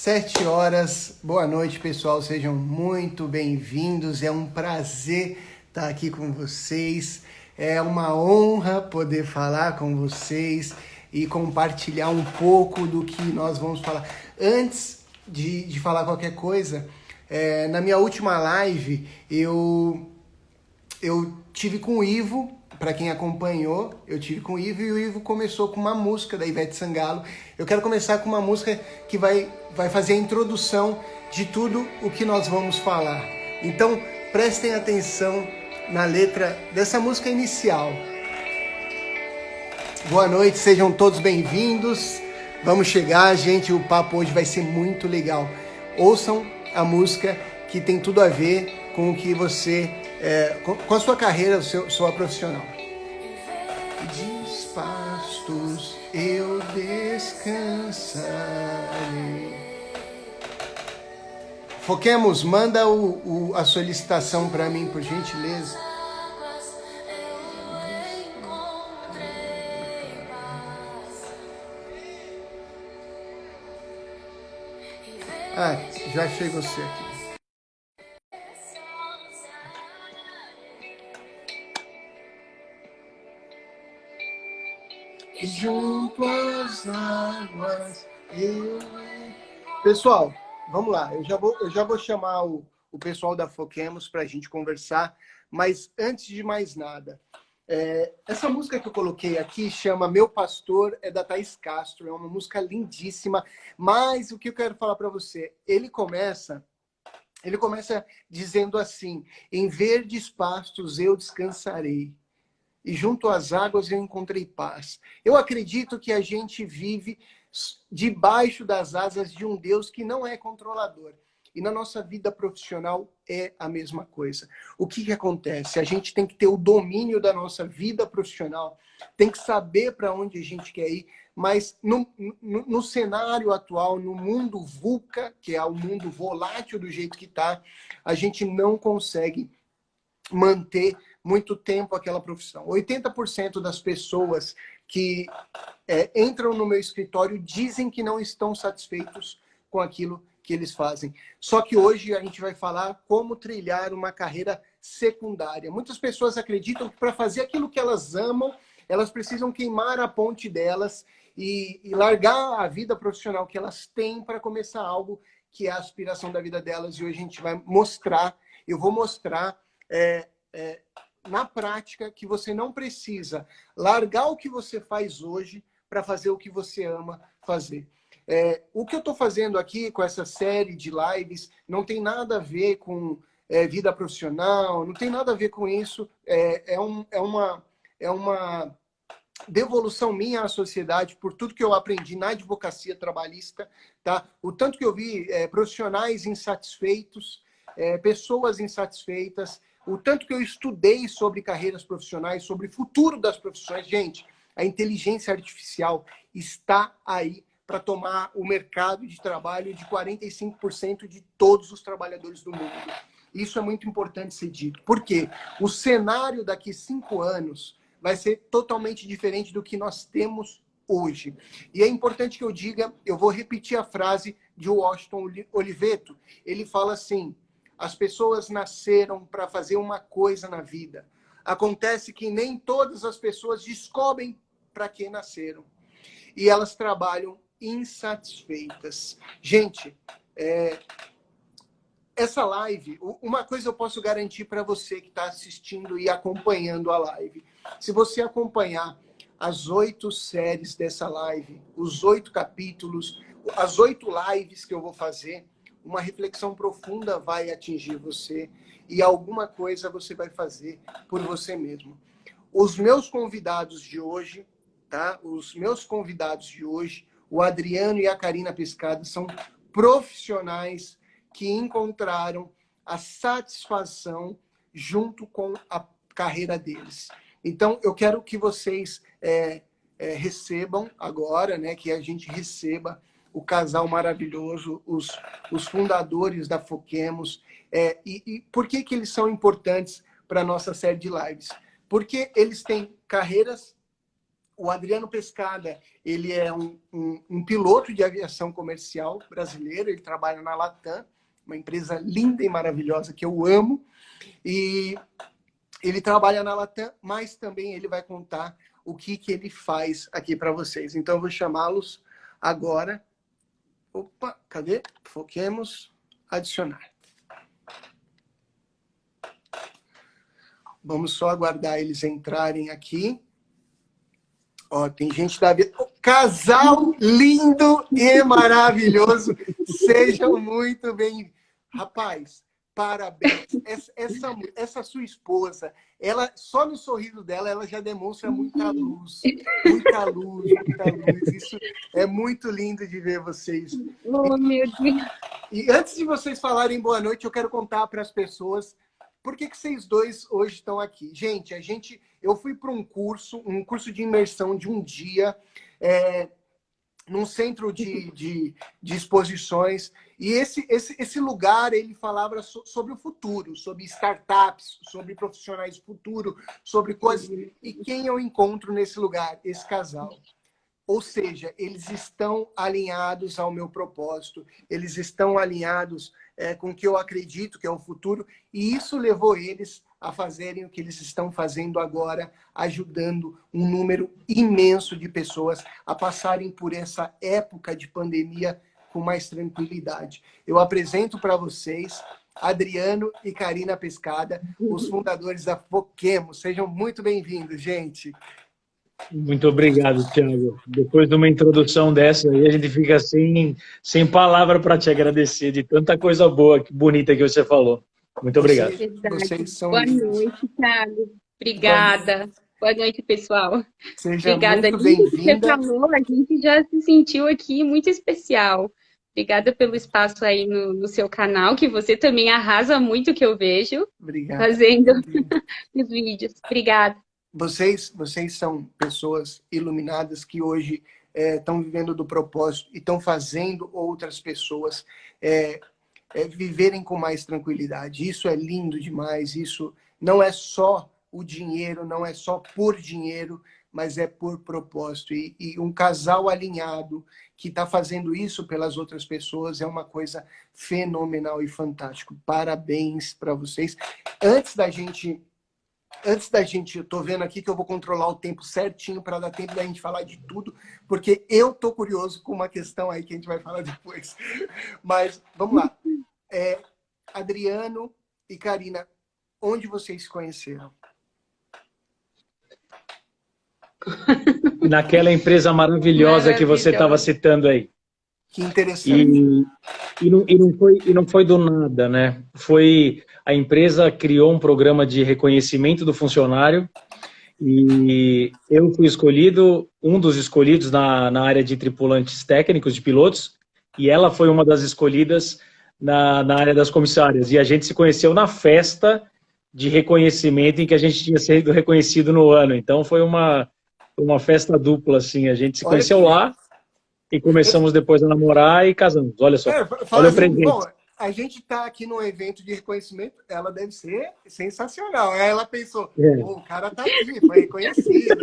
7 horas. Boa noite, pessoal. Sejam muito bem-vindos. É um prazer estar aqui com vocês. É uma honra poder falar com vocês e compartilhar um pouco do que nós vamos falar. Antes de falar qualquer coisa, na minha última live, eu tive com o Ivo. Para quem acompanhou, eu tive com o Ivo e o Ivo começou com uma música da Ivete Sangalo. Eu quero começar com uma música que vai fazer a introdução de tudo o que nós vamos falar. Então, prestem atenção na letra dessa música inicial. Boa noite, sejam todos bem-vindos. Vamos chegar, gente, o papo hoje vai ser muito legal. Ouçam a música que tem tudo a ver com o que você... com a sua carreira, sua profissional. De pastos eu descansarei. Foquemos, manda a solicitação para mim, por gentileza. Ah, já achei você aqui. Junto às águas eu... Pessoal, vamos lá. Eu já vou chamar o pessoal da Foquemos para a gente conversar, mas antes de mais nada, essa música que eu coloquei aqui chama Meu Pastor, é da Thaís Castro, é uma música lindíssima, mas o que eu quero falar para você, ele começa dizendo assim: em verdes pastos eu descansarei, e junto às águas eu encontrei paz. Eu acredito que a gente vive debaixo das asas de um Deus que não é controlador. E na nossa vida profissional é a mesma coisa. O que acontece? A gente tem que ter o domínio da nossa vida profissional, tem que saber para onde a gente quer ir, mas no cenário atual, no mundo VUCA, que é o mundo volátil do jeito que está, a gente não consegue manter muito tempo aquela profissão. 80% das pessoas que entram no meu escritório dizem que não estão satisfeitos com aquilo que eles fazem. Só que hoje a gente vai falar como trilhar uma carreira secundária. Muitas pessoas acreditam que para fazer aquilo que elas amam, elas precisam queimar a ponte delas e largar a vida profissional que elas têm para começar algo que é a aspiração da vida delas. E hoje a gente vai mostrar, eu vou mostrar na prática que você não precisa largar o que você faz hoje para fazer o que você ama fazer. O que eu estou fazendo aqui com essa série de lives não tem nada a ver com vida profissional, não tem nada a ver com isso. É uma devolução minha à sociedade por tudo que eu aprendi na advocacia trabalhista, tá? O tanto que eu vi profissionais insatisfeitos, pessoas insatisfeitas, o tanto que eu estudei sobre carreiras profissionais, sobre o futuro das profissões. Gente, a inteligência artificial está aí para tomar o mercado de trabalho de 45% de todos os trabalhadores do mundo. Isso é muito importante ser dito. Por quê? O cenário daqui 5 anos vai ser totalmente diferente do que nós temos hoje. E é importante que eu diga, eu vou repetir a frase de Washington Oliveto. Ele fala assim: as pessoas nasceram para fazer uma coisa na vida. Acontece que nem todas as pessoas descobrem para que nasceram. E elas trabalham insatisfeitas. Gente, essa live, uma coisa eu posso garantir para você que está assistindo e acompanhando a live. Se você acompanhar as 8 séries dessa live, os 8 capítulos, as 8 lives que eu vou fazer, uma reflexão profunda vai atingir você e alguma coisa você vai fazer por você mesmo. Os meus convidados de hoje, tá? Os meus convidados de hoje, o Adriano e a Karina Pescado, são profissionais que encontraram a satisfação junto com a carreira deles. Então, eu quero que vocês recebam agora, né? Que a gente receba o casal maravilhoso, os fundadores da Foquemos. E por que eles são importantes para a nossa série de lives? Porque eles têm carreiras O Adriano Pescada, ele é um piloto de aviação comercial brasileiro, ele trabalha na Latam, uma empresa linda e maravilhosa que eu amo, e ele trabalha na Latam, mas também ele vai contar o que ele faz aqui para vocês. Então, eu vou chamá-los agora. Opa, cadê? Foquemos. Adicionar. Vamos só aguardar eles entrarem aqui. Ó, tem gente da vida. Casal lindo e maravilhoso. Sejam muito bem. Rapaz, parabéns. Essa sua esposa, ela só no sorriso dela, ela já demonstra muita luz. Muita luz, muita luz. Isso é muito lindo de ver vocês. Oh, meu Deus. E antes de vocês falarem boa noite, eu quero contar para as pessoas por que vocês dois hoje estão aqui. Gente, eu fui para um curso de imersão de um dia, num centro de exposições, e esse lugar, ele falava sobre o futuro, sobre startups, sobre profissionais do futuro, sobre coisas. E quem eu encontro nesse lugar? Esse casal. Ou seja, eles estão alinhados ao meu propósito, eles estão alinhados com o que eu acredito que é o futuro, e isso levou eles a fazerem o que eles estão fazendo agora, ajudando um número imenso de pessoas a passarem por essa época de pandemia com mais tranquilidade. Eu apresento para vocês Adriano e Karina Pescada, os fundadores da Foquemos. Sejam muito bem-vindos, gente. Muito obrigado, Thiago. Depois de uma introdução dessa aí, a gente fica sem palavra para te agradecer de tanta coisa boa, bonita que você falou. Muito obrigado. Vocês são Boa lindos. noite, Thiago. Obrigada. Boa noite, pessoal. Seja Obrigada. muito Você bem-vinda. falou, a gente já se sentiu aqui muito especial. Obrigada pelo espaço aí no seu canal, que você também arrasa muito, que eu vejo, Obrigado. fazendo os vídeos. Obrigada. Vocês são pessoas iluminadas que hoje estão vivendo do propósito e estão fazendo outras pessoas viverem com mais tranquilidade. Isso é lindo demais. Isso não é só o dinheiro, não é só por dinheiro, mas é por propósito. E um casal alinhado que está fazendo isso pelas outras pessoas é uma coisa fenomenal e fantástico. Parabéns para vocês. Antes da gente, eu tô vendo aqui que eu vou controlar o tempo certinho para dar tempo da gente falar de tudo, porque eu tô curioso com uma questão aí que a gente vai falar depois. Mas vamos lá. Adriano e Karina, onde vocês se conheceram? Naquela empresa maravilhosa que você estava citando aí. Que interessante. E não foi do nada, né? A empresa criou um programa de reconhecimento do funcionário e eu fui escolhido, um dos escolhidos na área de tripulantes técnicos, de pilotos, e ela foi uma das escolhidas na área das comissárias. E a gente se conheceu na festa de reconhecimento em que a gente tinha sido reconhecido no ano. Então foi uma festa dupla, assim. A gente se conheceu lá e começamos depois a namorar e casamos. Olha só. Olha o presente. Bom, a gente está aqui num evento de reconhecimento, ela deve ser sensacional. Aí ela pensou, o cara tá aqui, foi reconhecido.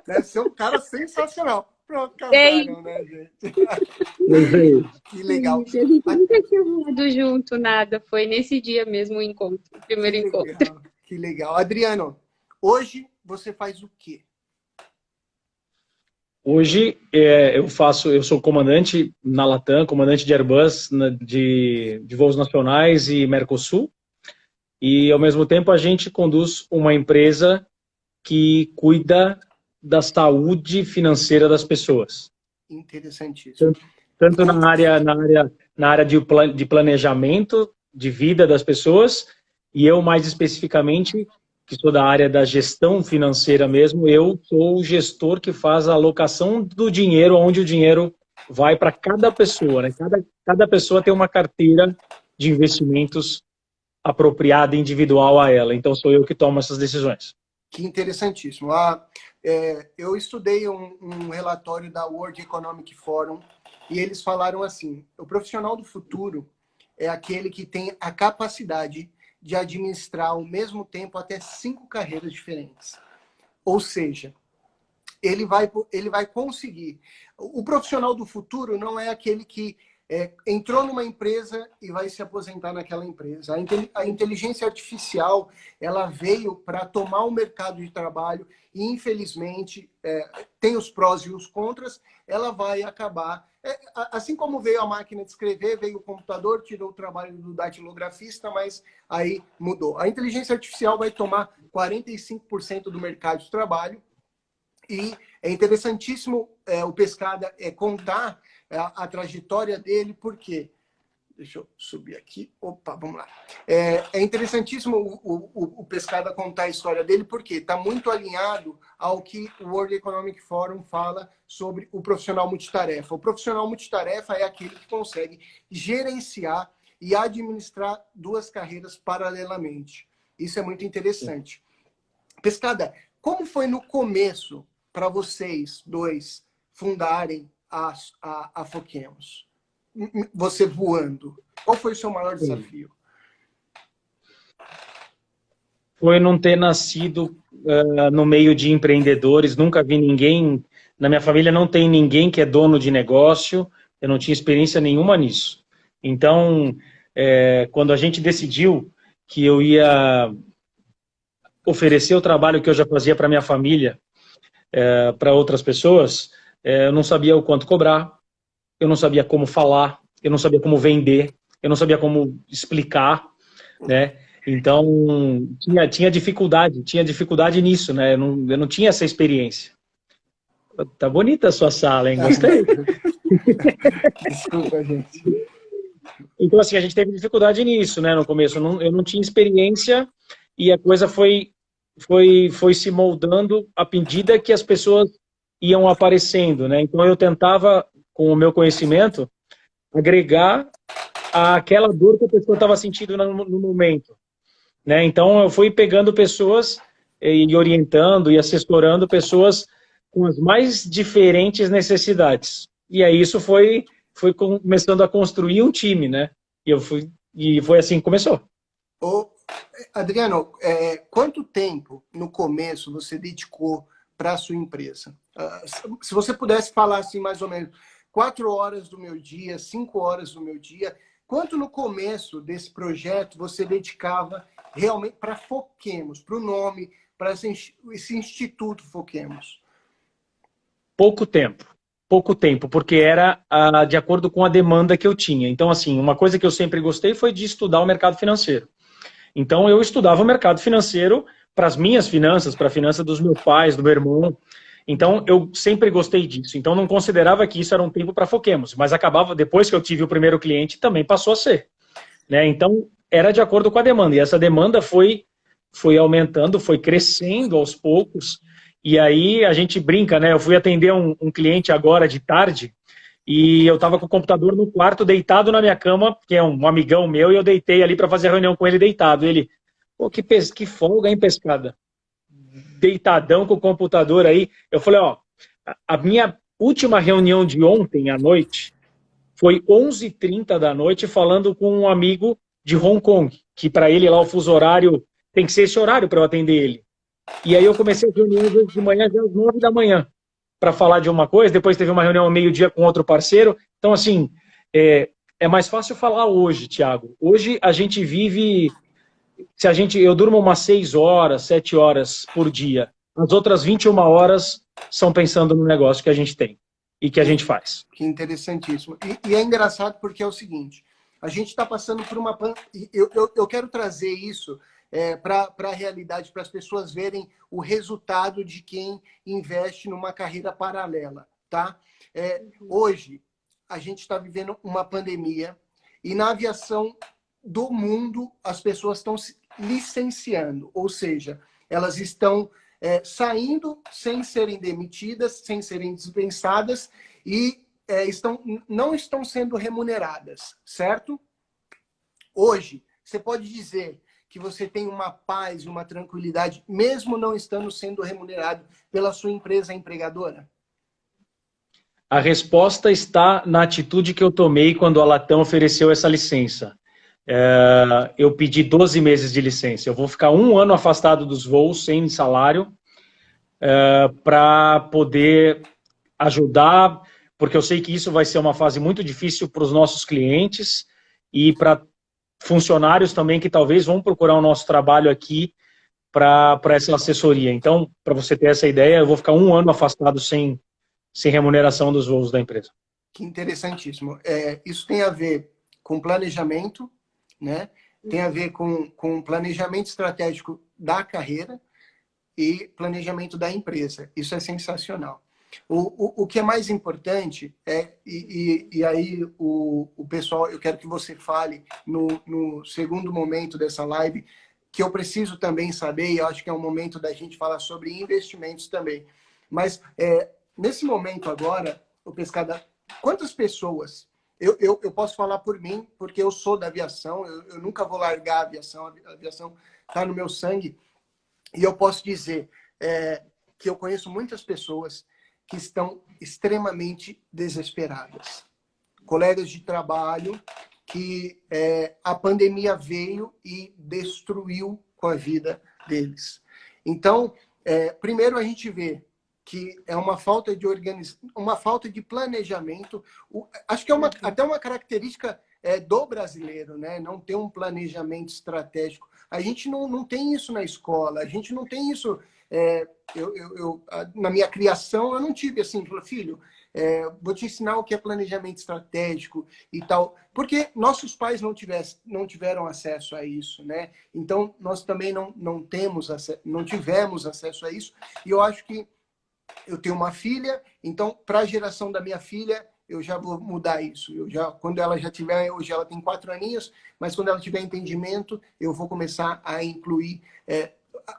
Deve ser um cara sensacional. Pronto, casaram, né, gente? Que legal. A gente nunca tinha voado junto, nada. Foi nesse dia mesmo o encontro, o primeiro encontro. Que legal. Adriano, hoje você faz o quê? Hoje eu sou comandante na Latam, comandante de Airbus de voos nacionais e Mercosul, e ao mesmo tempo a gente conduz uma empresa que cuida da saúde financeira das pessoas. Interessantíssimo. Tanto na área de planejamento de vida das pessoas, e eu mais especificamente, que sou da área da gestão financeira mesmo, eu sou o gestor que faz a alocação do dinheiro, onde o dinheiro vai para cada pessoa, né? Cada pessoa tem uma carteira de investimentos apropriada, individual a ela. Então, sou eu que tomo essas decisões. Que interessantíssimo. Eu estudei um relatório da World Economic Forum e eles falaram assim, o profissional do futuro é aquele que tem a capacidade de administrar ao mesmo tempo até 5 carreiras diferentes. Ou seja, ele vai conseguir. O profissional do futuro não é aquele que entrou numa empresa e vai se aposentar naquela empresa. A inteligência artificial, ela veio para tomar o mercado de trabalho e, infelizmente, tem os prós e os contras, ela vai acabar. Assim como veio a máquina de escrever, veio o computador, tirou o trabalho do datilografista, mas aí mudou. A inteligência artificial vai tomar 45% do mercado de trabalho e é interessantíssimo o Pescada contar a trajetória dele, porque... Deixa eu subir aqui. Opa, vamos lá. É interessantíssimo o Pescada contar a história dele, porque está muito alinhado ao que o World Economic Forum fala sobre o profissional multitarefa. O profissional multitarefa é aquele que consegue gerenciar e administrar duas carreiras paralelamente. Isso é muito interessante. Pescada, como foi no começo para vocês dois fundarem a Foquemos? Você voando. Qual foi o seu maior desafio? Foi não ter nascido no meio de empreendedores. Nunca vi ninguém... Na minha família não tem ninguém que é dono de negócio. Eu não tinha experiência nenhuma nisso. Então, quando a gente decidiu que eu ia oferecer o trabalho que eu já fazia para minha família, para outras pessoas, eu não sabia o quanto cobrar. Eu não sabia como falar, eu não sabia como vender, eu não sabia como explicar, né? Então, tinha dificuldade nisso, né? Eu não tinha essa experiência. Tá bonita a sua sala, hein? Gostei. Desculpa, gente. Então, assim, a gente teve dificuldade nisso, né? No começo, eu não tinha experiência e a coisa foi se moldando à medida que as pessoas iam aparecendo, né? Então, eu tentava, com o meu conhecimento, agregar àquela dor que a pessoa estava sentindo no momento, né? Então, eu fui pegando pessoas e orientando e assessorando pessoas com as mais diferentes necessidades. E aí isso foi começando a construir um time, né? E foi assim que começou. Adriano, quanto tempo no começo você dedicou para a sua empresa? Se você pudesse falar assim, mais ou menos, 4 horas do meu dia, 5 horas do meu dia, quanto no começo desse projeto você dedicava realmente para Foquemos, para o nome, para esse Instituto Foquemos? Pouco tempo, porque era de acordo com a demanda que eu tinha. Então, assim, uma coisa que eu sempre gostei foi de estudar o mercado financeiro. Então, eu estudava o mercado financeiro para as minhas finanças, para a finança dos meus pais, do meu irmão. Então, eu sempre gostei disso. Então, não considerava que isso era um tempo para Foquemos, mas acabava, depois que eu tive o primeiro cliente, também passou a ser, né? Então, era de acordo com a demanda. E essa demanda foi aumentando, foi crescendo aos poucos. E aí, a gente brinca, né? Eu fui atender um cliente agora de tarde e eu estava com o computador no quarto, deitado na minha cama, que é um amigão meu, e eu deitei ali para fazer a reunião com ele deitado. Ele, pô, que folga, hein, Pescada? Deitadão com o computador aí. Eu falei, ó, a minha última reunião de ontem à noite foi 11h30 da noite falando com um amigo de Hong Kong, que para ele lá o fuso horário tem que ser esse horário para eu atender ele. E aí eu comecei a reunião de manhã às 9 da manhã para falar de uma coisa, depois teve uma reunião ao meio-dia com outro parceiro. Então, assim, é mais fácil falar hoje, Thiago. Hoje a gente vive... eu durmo umas 6 horas, 7 horas por dia. As outras 21 horas são pensando no negócio que a gente tem e que a gente faz. Que interessantíssimo. E é engraçado porque é o seguinte, a gente está passando por uma... Eu quero trazer isso para a realidade, para as pessoas verem o resultado de quem investe numa carreira paralela, tá? Hoje, a gente está vivendo uma pandemia e na aviação do mundo, as pessoas estão se licenciando, ou seja, elas estão saindo sem serem demitidas, sem serem dispensadas e não estão sendo remuneradas, certo? Hoje, você pode dizer que você tem uma paz e uma tranquilidade, mesmo não estando sendo remunerado pela sua empresa empregadora? A resposta está na atitude que eu tomei quando a Latam ofereceu essa licença. Eu pedi 12 meses de licença. Eu vou ficar 1 ano afastado dos voos, sem salário, para poder ajudar, porque eu sei que isso vai ser uma fase muito difícil para os nossos clientes e para funcionários também que talvez vão procurar o nosso trabalho aqui para essa assessoria. Então, para você ter essa ideia, eu vou ficar 1 ano afastado sem remuneração dos voos da empresa. Que interessantíssimo. Isso tem a ver com planejamento, né? Tem a ver com planejamento estratégico da carreira e planejamento da empresa. Isso é sensacional. O que é mais importante e aí o pessoal, eu quero que você fale no segundo momento dessa live, que eu preciso também saber, e eu acho que é um momento da gente falar sobre investimentos também. Mas nesse momento agora, o Pescada, quantas pessoas... Eu posso falar por mim, porque eu sou da aviação, eu nunca vou largar a aviação está no meu sangue, e eu posso dizer que eu conheço muitas pessoas que estão extremamente desesperadas. Colegas de trabalho que a pandemia veio e destruiu com a vida deles. Então, primeiro a gente vê que é uma falta de uma falta de planejamento. Acho que é até uma característica do brasileiro, né? Não ter um planejamento estratégico. A gente não tem isso na escola, a gente não tem isso... na minha criação, eu não tive assim, filho, vou te ensinar o que é planejamento estratégico e tal, porque nossos pais não tiveram acesso a isso, né? Então, nós também não tivemos acesso a isso, e eu acho que eu tenho uma filha, então, para a geração da minha filha, eu já vou mudar isso. Quando ela já tiver, hoje ela tem 4 aninhos, mas quando ela tiver entendimento, eu vou começar a incluir...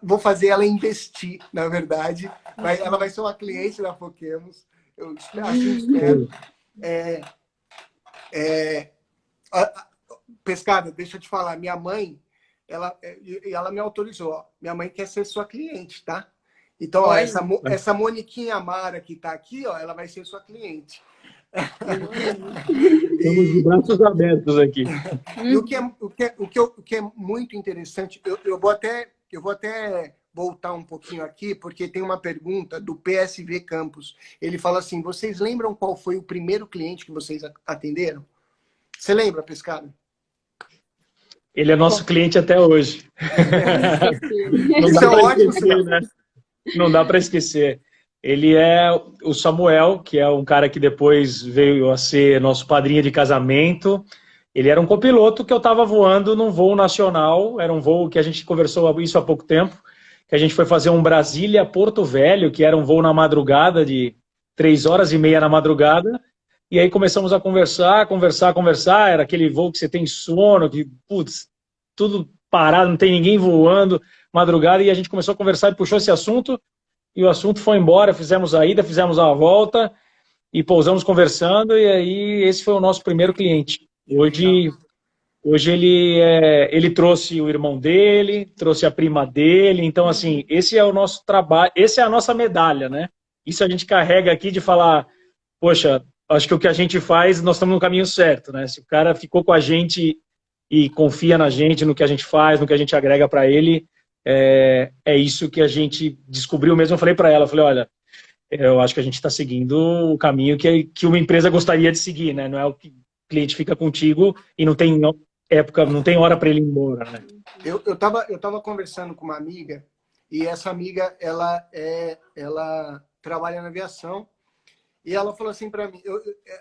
vou fazer ela investir, na verdade. Ela vai ser uma cliente da Foquemos. Eu assim espero. Pescada, deixa eu te falar. Minha mãe, ela me autorizou. Ó, minha mãe quer ser sua cliente, tá? Então, ó, essa Moniquinha Amara que está aqui, ó, ela vai ser sua cliente. Estamos de braços abertos aqui. E o que é muito interessante, eu vou até voltar um pouquinho aqui, porque tem uma pergunta do PSV Campos. Ele fala assim, vocês lembram qual foi o primeiro cliente que vocês atenderam? Você lembra, Pescado? Ele é nosso cliente até hoje. Isso é ótimo, né? Não dá para esquecer. Ele é o Samuel, que é um cara que depois veio a ser nosso padrinho de casamento. Ele era um copiloto que eu estava voando num voo nacional. Era um voo que a gente conversou isso há pouco tempo, que a gente foi fazer um Brasília-Porto Velho, que era um voo na madrugada, de 3h30 na madrugada. E aí começamos a conversar. Era aquele voo que você tem sono, que, putz, tudo parado, não tem ninguém voando, madrugada. E a gente começou a conversar e puxou esse assunto. E o assunto foi embora, fizemos a ida, fizemos a volta e pousamos conversando, e aí esse foi o nosso primeiro cliente. Hoje ele trouxe o irmão dele, trouxe a prima dele, então assim, esse é o nosso trabalho, essa é a nossa medalha, né? Isso a gente carrega aqui de falar, poxa, acho que o que a gente faz, nós estamos no caminho certo, né? Se o cara ficou com a gente e confia na gente, no que a gente faz, no que a gente agrega para ele, é isso que a gente descobriu mesmo. Eu falei para ela, olha, eu acho que a gente está seguindo o caminho que uma empresa gostaria de seguir, né? Não é o que o cliente fica contigo e não tem época, não tem hora para ele ir embora, né? Eu tava conversando com uma amiga, e essa amiga, ela trabalha na aviação, e ela falou assim para mim,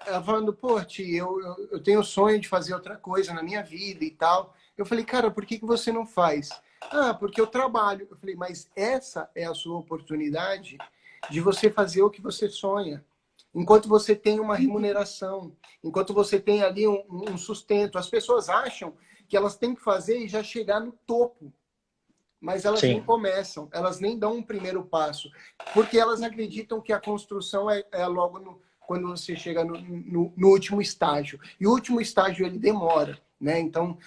ela falando, pô, tio, eu tenho o sonho de fazer outra coisa na minha vida e tal. Eu falei, cara, por que você não faz? Ah, porque eu trabalho. Eu falei, mas essa é a sua oportunidade de você fazer o que você sonha. Enquanto você tem uma remuneração, enquanto você tem ali um sustento. As pessoas acham que elas têm que fazer e já chegar no topo. Mas elas nem começam, elas nem dão um primeiro passo. Porque elas acreditam que a construção é logo quando você chega no último estágio. E o último estágio, ele demora. Né? Então,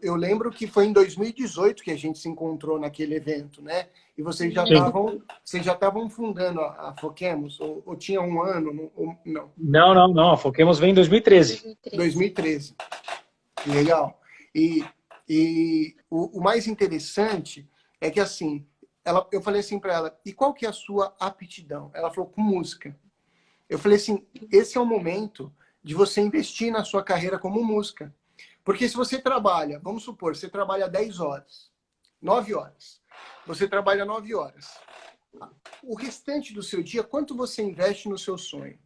eu lembro que foi em 2018 que a gente se encontrou naquele evento, né? E vocês já estavam fundando a Foquemos? Ou tinha um ano? Não. Não. A Foquemos vem em 2013. 2013. Legal. E o mais interessante é que, assim, eu falei assim para ela, e qual que é a sua aptidão? Ela falou, com música. Eu falei assim, esse é o momento de você investir na sua carreira como música. Porque se você trabalha, vamos supor, você trabalha 10 horas, 9 horas. Você trabalha 9 horas. O restante do seu dia, quanto você investe no seu sonho?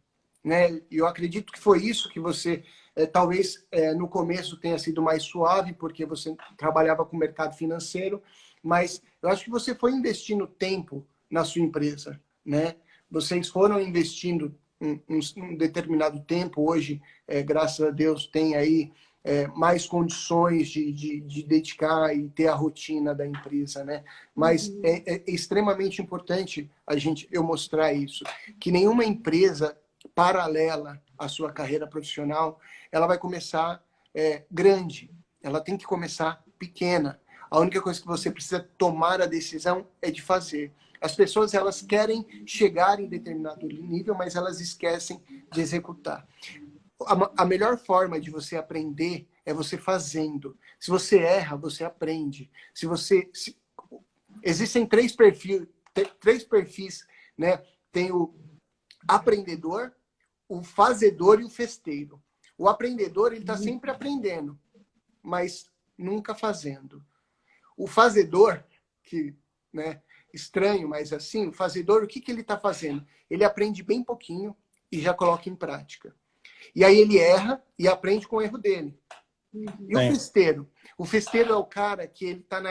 Né? E eu acredito que foi isso que você, talvez no começo tenha sido mais suave, porque você trabalhava com o mercado financeiro, mas eu acho que você foi investindo tempo na sua empresa. Né? Vocês foram investindo um determinado tempo. Hoje, graças a Deus, tem aí mais condições de dedicar e ter a rotina da empresa, né? Mas é extremamente importante eu mostrar isso, que nenhuma empresa paralela à sua carreira profissional, ela vai começar grande, ela tem que começar pequena. A única coisa que você precisa tomar a decisão é de fazer. As pessoas, elas querem chegar em determinado nível, mas elas esquecem de executar. A melhor forma de você aprender é você fazendo. Se você erra, você aprende. Existem três perfis, né? Tem o aprendedor, o fazedor e o festeiro. O aprendedor, ele está sempre aprendendo, mas nunca fazendo. O fazedor, né, estranho, mas assim, o fazedor, o que ele está fazendo? Ele aprende bem pouquinho e já coloca em prática. E aí ele erra e aprende com o erro dele. E o festeiro? O festeiro é o cara que ele está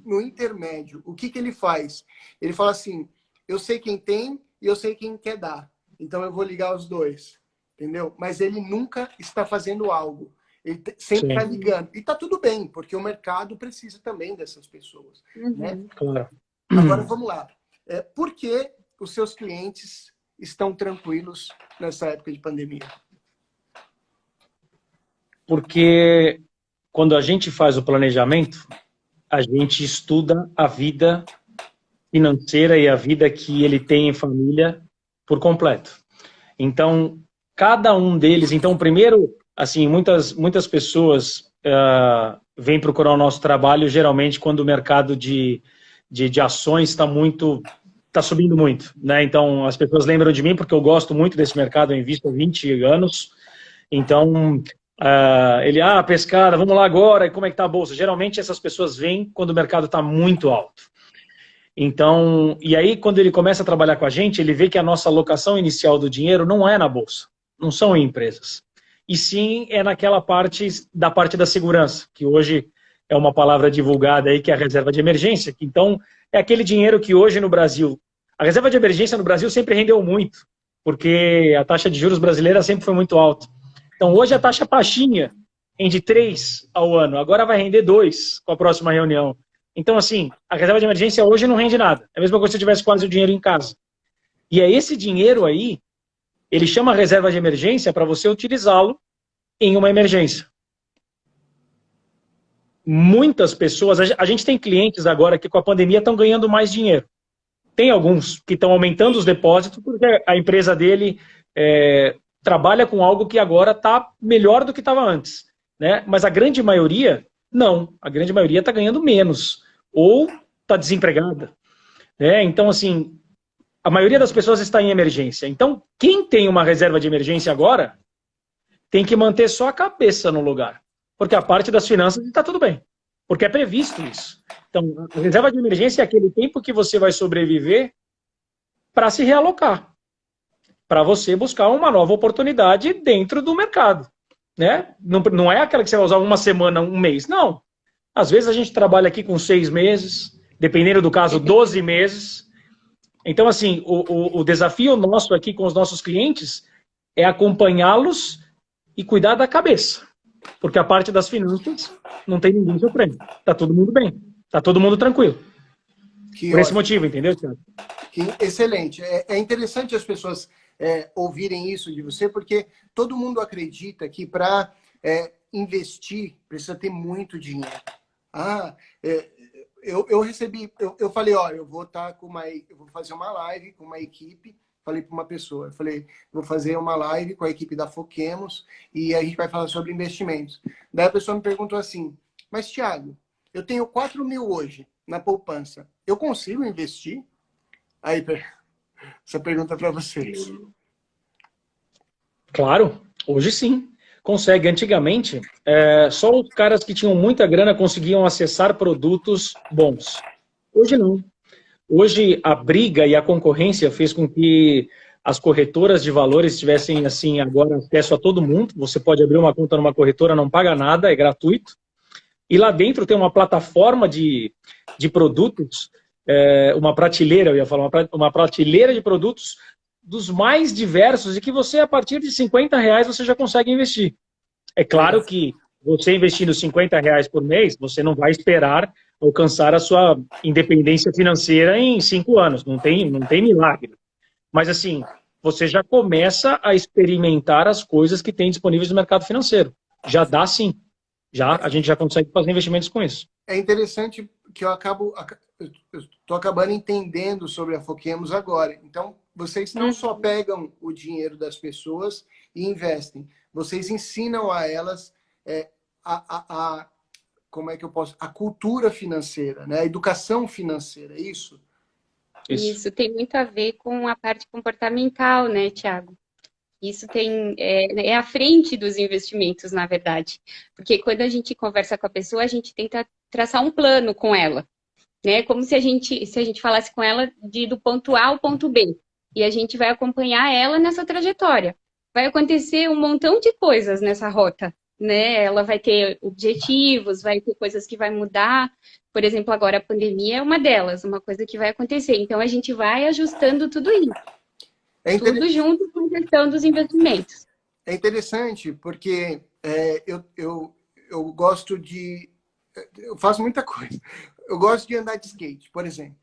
no intermédio. O que ele faz? Ele fala assim, eu sei quem tem e eu sei quem quer dar. Então eu vou ligar os dois. Entendeu? Mas ele nunca está fazendo algo. Ele sempre está ligando. E está tudo bem, porque o mercado precisa também dessas pessoas. Né? Claro. Agora vamos lá. Por que os seus clientes estão tranquilos nessa época de pandemia? Porque quando a gente faz o planejamento, a gente estuda a vida financeira e a vida que ele tem em família por completo. Então, cada um deles... Então, primeiro, assim, muitas pessoas vêm procurar o nosso trabalho, geralmente, quando o mercado de ações está subindo muito. Né? Então, as pessoas lembram de mim porque eu gosto muito desse mercado, eu invisto há 20 anos. Então... pescada, vamos lá agora, e como é que tá a bolsa? Geralmente essas pessoas vêm quando o mercado está muito alto. Então, e aí quando ele começa a trabalhar com a gente, ele vê que a nossa alocação inicial do dinheiro não é na bolsa, não são em empresas. E sim é naquela parte da segurança, que hoje é uma palavra divulgada aí, que é a reserva de emergência. Então, é aquele dinheiro que hoje no Brasil, a reserva de emergência no Brasil sempre rendeu muito, porque a taxa de juros brasileira sempre foi muito alta. Então, hoje a taxa baixinha rende 3 ao ano, agora vai render 2 com a próxima reunião. Então, assim, a reserva de emergência hoje não rende nada. É a mesma coisa se você tivesse quase o dinheiro em casa. E é esse dinheiro aí, ele chama reserva de emergência para você utilizá-lo em uma emergência. Muitas pessoas, a gente tem clientes agora que com a pandemia estão ganhando mais dinheiro. Tem alguns que estão aumentando os depósitos porque a empresa dele... trabalha com algo que agora está melhor do que estava antes. Né? Mas a grande maioria, não. A grande maioria está ganhando menos. Ou está desempregada. Né? Então, assim, a maioria das pessoas está em emergência. Então, quem tem uma reserva de emergência agora, tem que manter só a cabeça no lugar. Porque a parte das finanças está tudo bem. Porque é previsto isso. Então, a reserva de emergência é aquele tempo que você vai sobreviver para se realocar. Para você buscar uma nova oportunidade dentro do mercado. Né? Não é aquela que você vai usar uma semana, um mês. Não. Às vezes a gente trabalha aqui com 6 meses, dependendo do caso, 12 meses. Então, assim, o desafio nosso aqui com os nossos clientes é acompanhá-los e cuidar da cabeça. Porque a parte das finanças não tem ninguém sofrendo. Está todo mundo bem. Está todo mundo tranquilo. Por esse motivo, entendeu, Thiago? Excelente. É interessante as pessoas... ouvirem isso de você, porque todo mundo acredita que para investir precisa ter muito dinheiro. Eu recebi, eu falei, olha, eu vou fazer uma live com uma equipe. Falei para uma pessoa, eu falei, vou fazer uma live com a equipe da Foquemos e a gente vai falar sobre investimentos. Daí a pessoa me perguntou assim, mas Thiago, eu tenho 4 mil hoje na poupança, Eu consigo investir? Aí, essa pergunta para vocês. Claro, hoje sim. Consegue. Antigamente, só os caras que tinham muita grana conseguiam acessar produtos bons. Hoje não. Hoje a briga e a concorrência fez com que as corretoras de valores tivessem assim agora acesso a todo mundo. Você pode abrir uma conta numa corretora, não paga nada, é gratuito. E lá dentro tem uma plataforma de produtos, uma prateleira, eu ia falar, uma prateleira de produtos dos mais diversos e que você, a partir de R$50, você já consegue investir. É claro que você investindo R$50 por mês, você não vai esperar alcançar a sua independência financeira em 5 anos. Não tem milagre. Mas, assim, você já começa a experimentar as coisas que tem disponíveis no mercado financeiro. Já dá, sim. A gente já consegue fazer investimentos com isso. É interessante que eu estou acabando entendendo sobre a Foquemos agora. Então, vocês não só pegam o dinheiro das pessoas e investem, vocês ensinam a elas como é que eu posso? A cultura financeira, né? A educação financeira, é isso? Isso tem muito a ver com a parte comportamental, né, Thiago? Isso é à frente dos investimentos, na verdade. Porque quando a gente conversa com a pessoa, a gente tenta traçar um plano com ela, né? Como se a gente falasse com ela do ponto A ao ponto B. E a gente vai acompanhar ela nessa trajetória. Vai acontecer um montão de coisas nessa rota, né? Ela vai ter objetivos, vai ter coisas que vai mudar. Por exemplo, agora a pandemia é uma delas, uma coisa que vai acontecer. Então, a gente vai ajustando tudo isso. Tudo junto com a questão dos investimentos. É interessante, porque eu gosto de... Eu faço muita coisa. Eu gosto de andar de skate, por exemplo.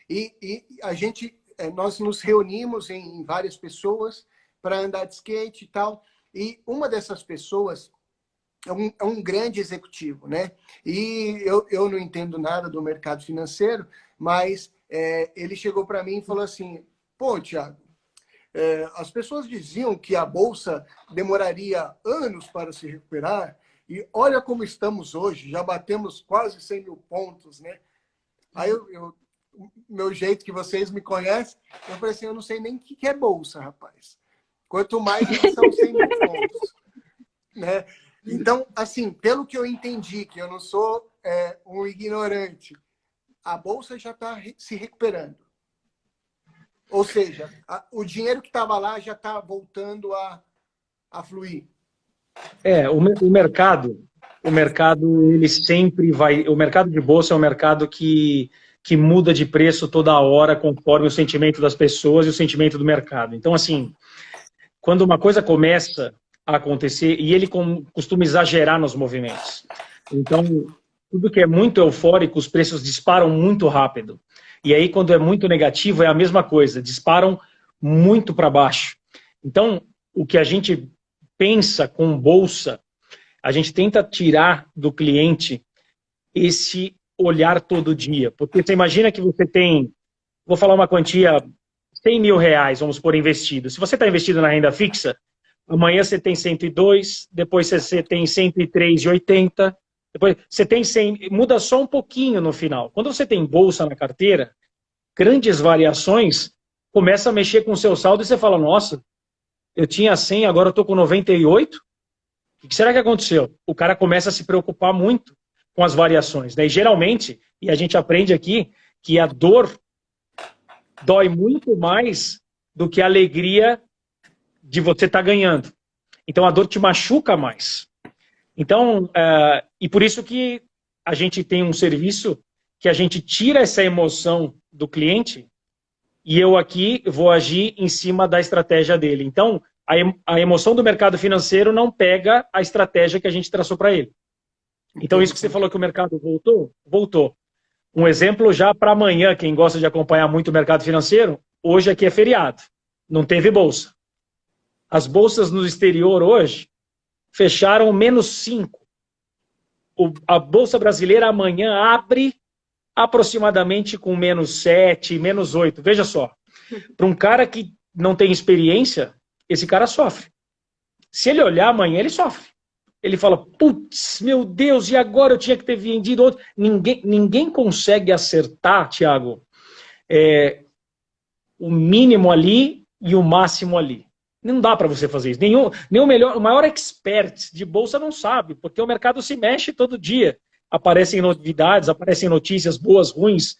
E nós nos reunimos em várias pessoas para andar de skate e tal. E uma dessas pessoas é um grande executivo, né? E eu não entendo nada do mercado financeiro, mas ele chegou para mim e falou assim, pô, Thiago, as pessoas diziam que a Bolsa demoraria anos para se recuperar e olha como estamos hoje, já batemos quase 100 mil pontos, né? Aí meu jeito que vocês me conhecem, eu falei assim, eu não sei nem o que é Bolsa, rapaz. Quanto mais são 100 mil pontos, né? Então, assim, pelo que eu entendi, que eu não sou um ignorante, a Bolsa já está se recuperando. Ou seja, o dinheiro que estava lá já está voltando a fluir. O mercado, ele sempre vai... O mercado de bolsa é um mercado que muda de preço toda hora conforme o sentimento das pessoas e o sentimento do mercado. Então, assim, quando uma coisa começa a acontecer, e ele costuma exagerar nos movimentos. Então, tudo que é muito eufórico, os preços disparam muito rápido. E aí, quando é muito negativo, é a mesma coisa, disparam muito para baixo. Então, o que a gente pensa com bolsa, a gente tenta tirar do cliente esse olhar todo dia. Porque você imagina que você tem, vou falar uma quantia, 100 mil reais, vamos por investido. Se você está investido na renda fixa, amanhã você tem 102, depois você tem 103,80, depois você tem 100, muda só um pouquinho no final. Quando você tem bolsa na carteira, grandes variações, começa a mexer com o seu saldo e você fala, nossa, eu tinha 100, agora eu estou com 98? O que será que aconteceu? O cara começa a se preocupar muito com as variações, né? E geralmente, e a gente aprende aqui, que a dor dói muito mais do que a alegria de você estar ganhando. Então a dor te machuca mais. Então, e por isso que a gente tem um serviço que a gente tira essa emoção do cliente e eu aqui vou agir em cima da estratégia dele. Então, a emoção do mercado financeiro não pega a estratégia que a gente traçou para ele. Então, isso que você falou que o mercado voltou, voltou. Um exemplo já para amanhã, quem gosta de acompanhar muito o mercado financeiro, hoje aqui é feriado, não teve bolsa. As bolsas no exterior hoje fecharam -5. A Bolsa Brasileira amanhã abre aproximadamente com -7, -8. Veja só, para um cara que não tem experiência, esse cara sofre. Se ele olhar amanhã, ele sofre. ele fala, putz, meu Deus, e agora eu tinha que ter vendido outro. Ninguém consegue acertar, Thiago, o mínimo ali e o máximo ali. Não dá para você fazer isso. Nem o maior expert de bolsa não sabe, porque o mercado se mexe todo dia. Aparecem novidades, aparecem notícias boas, ruins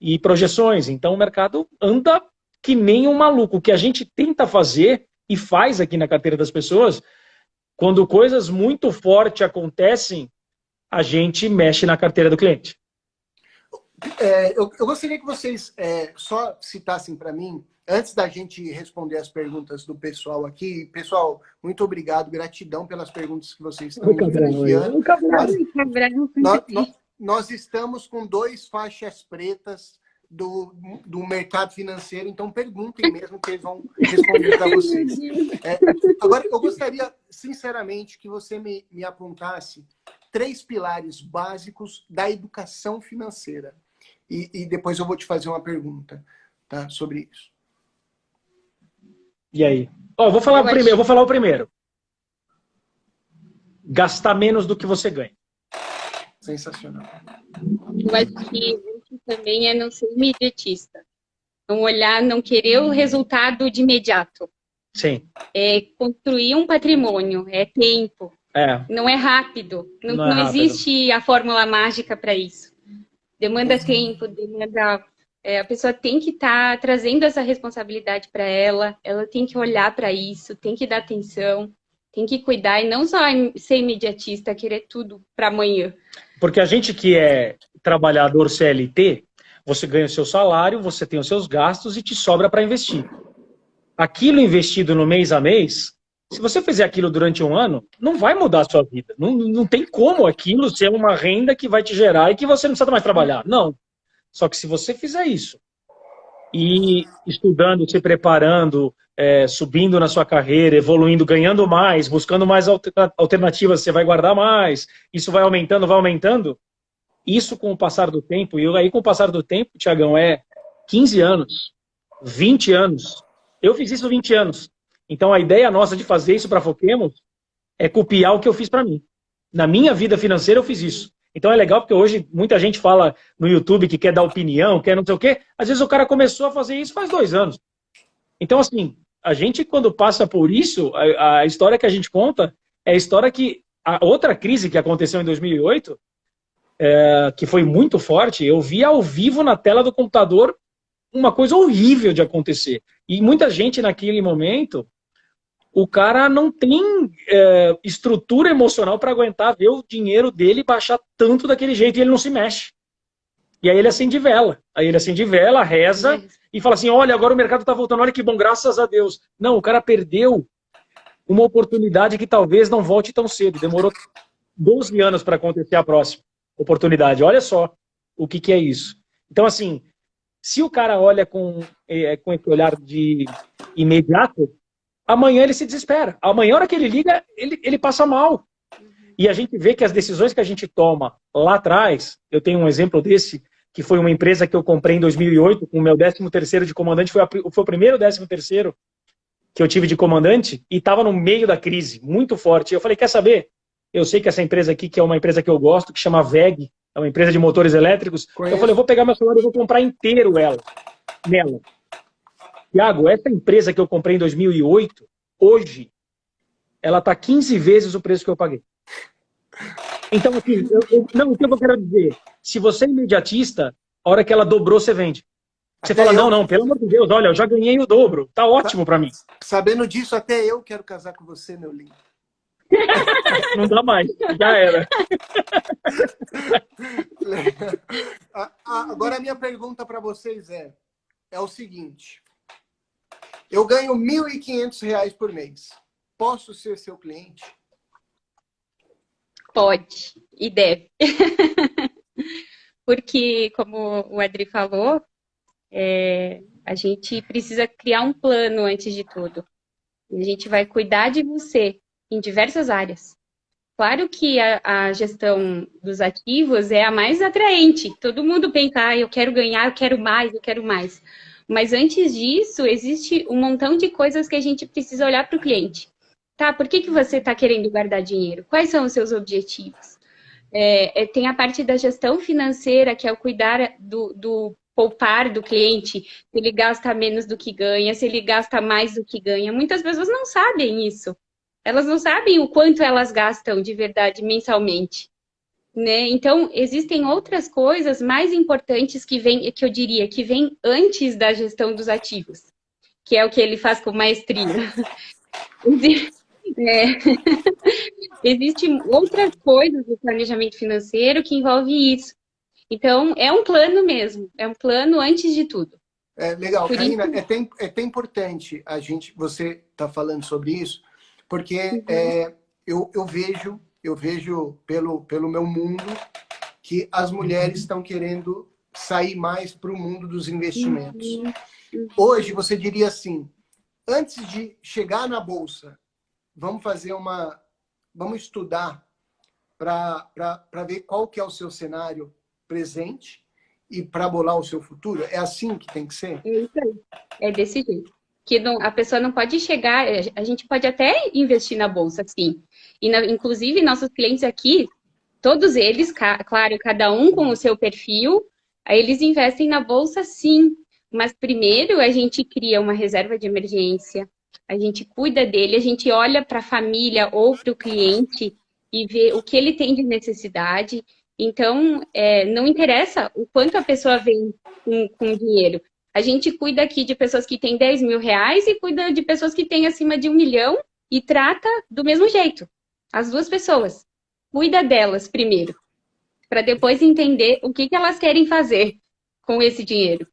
e projeções. Então o mercado anda que nem um maluco. O que a gente tenta fazer e faz aqui na carteira das pessoas, quando coisas muito fortes acontecem, a gente mexe na carteira do cliente. Eu gostaria que vocês só citassem para mim, antes da gente responder as perguntas do pessoal aqui. Pessoal, muito obrigado, gratidão pelas perguntas que vocês estão enviando. Nós estamos com 2 faixas pretas do mercado financeiro, então perguntem mesmo que eles vão responder para vocês. Agora, eu gostaria, sinceramente, que você me apontasse 3 pilares básicos da educação financeira. E depois eu vou te fazer uma pergunta, tá, sobre isso. E aí? Eu vou falar o primeiro. Gastar menos do que você ganha. Sensacional. Eu acho que também é não ser imediatista. Não olhar, não querer o resultado de imediato. Sim. É construir um patrimônio, é tempo. Não é rápido. Não existe a fórmula mágica para isso. Demanda tempo, demanda... a pessoa tem que estar trazendo essa responsabilidade para ela tem que olhar para isso, tem que dar atenção, tem que cuidar e não só ser imediatista, querer tudo para amanhã. Porque a gente que é trabalhador CLT, você ganha o seu salário, você tem os seus gastos e te sobra para investir. Aquilo investido no mês a mês, se você fizer aquilo durante um ano, não vai mudar a sua vida. Não tem como aquilo ser uma renda que vai te gerar e que você não precisa mais trabalhar. Não. Só que se você fizer isso, e estudando, se preparando, subindo na sua carreira, evoluindo, ganhando mais, buscando mais alternativas, você vai guardar mais, isso vai aumentando, isso com o passar do tempo, e aí com o passar do tempo, Thiagão, 15 anos, 20 anos. Eu fiz isso 20 anos. Então a ideia nossa de fazer isso para a Foquemos é copiar o que eu fiz para mim. Na minha vida financeira eu fiz isso. Então é legal porque hoje muita gente fala no YouTube que quer dar opinião, quer não sei o quê. Às vezes o cara começou a fazer isso faz 2 anos. Então assim, a gente quando passa por isso, a história que a gente conta é a história que a outra crise que aconteceu em 2008, que foi muito forte, eu vi ao vivo na tela do computador uma coisa horrível de acontecer. E muita gente naquele momento, o cara não tem estrutura emocional para aguentar ver o dinheiro dele baixar tanto daquele jeito e ele não se mexe. E aí ele acende vela. Aí ele acende vela, reza e fala assim, olha, agora o mercado está voltando, olha que bom, graças a Deus. Não, o cara perdeu uma oportunidade que talvez não volte tão cedo. Demorou 12 anos para acontecer a próxima oportunidade. Olha só o que é isso. Então, assim, se o cara olha com esse olhar de imediato, amanhã ele se desespera. Amanhã, a hora que ele liga, ele passa mal. E a gente vê que as decisões que a gente toma lá atrás, eu tenho um exemplo desse, que foi uma empresa que eu comprei em 2008, com o meu 13º de comandante, foi o primeiro 13º que eu tive de comandante, e estava no meio da crise, muito forte. E eu falei, quer saber? Eu sei que essa empresa aqui, que é uma empresa que eu gosto, que chama VEG, é uma empresa de motores elétricos. Eu falei, eu vou pegar meu salário e vou comprar inteiro nela. Thiago, essa empresa que eu comprei em 2008, hoje, ela está 15 vezes o preço que eu paguei. Então, assim, o que eu quero dizer? Se você é imediatista, a hora que ela dobrou, você vende. Você fala, não, pelo amor de Deus, olha, eu já ganhei o dobro. Tá ótimo para mim. Sabendo disso, até eu quero casar com você, meu lindo. Não dá mais, já era. Agora a minha pergunta para vocês é o seguinte. Eu ganho R$ 1.500 por mês. Posso ser seu cliente? Pode e deve. Porque, como o Adri falou, a gente precisa criar um plano antes de tudo. E a gente vai cuidar de você em diversas áreas. Claro que a gestão dos ativos é a mais atraente. Todo mundo pensa, eu quero ganhar, eu quero mais. Mas antes disso, existe um montão de coisas que a gente precisa olhar para o cliente. Tá, por que você está querendo guardar dinheiro? Quais são os seus objetivos? Tem a parte da gestão financeira, que é o cuidar do poupar do cliente, se ele gasta menos do que ganha, se ele gasta mais do que ganha. Muitas pessoas não sabem isso. Elas não sabem o quanto elas gastam de verdade mensalmente, né? Então, existem outras coisas mais importantes que eu diria, que vêm antes da gestão dos ativos, que é o que ele faz com maestria. É, existem outras coisas do planejamento financeiro que envolve isso. Então, é um plano mesmo, é um plano antes de tudo. Legal, Por Karina, isso... é até importante você tá falando sobre isso, porque eu vejo pelo meu mundo que as mulheres estão querendo sair mais para o mundo dos investimentos. Hoje, você diria assim, antes de chegar na bolsa, vamos estudar para ver qual que é o seu cenário presente e para bolar o seu futuro? É assim que tem que ser? É isso aí. É desse jeito. Que a pessoa não pode chegar, a gente pode até investir na bolsa, sim. Inclusive, nossos clientes aqui, todos eles, claro, cada um com o seu perfil, aí eles investem na bolsa, sim. Mas primeiro a gente cria uma reserva de emergência, a gente cuida dele, a gente olha para a família ou para o cliente e vê o que ele tem de necessidade. Então, não interessa o quanto a pessoa vem com dinheiro. A gente cuida aqui de pessoas que têm 10 mil reais e cuida de pessoas que têm acima de 1 milhão e trata do mesmo jeito. As duas pessoas. Cuida delas primeiro, para depois entender o que elas querem fazer com esse dinheiro.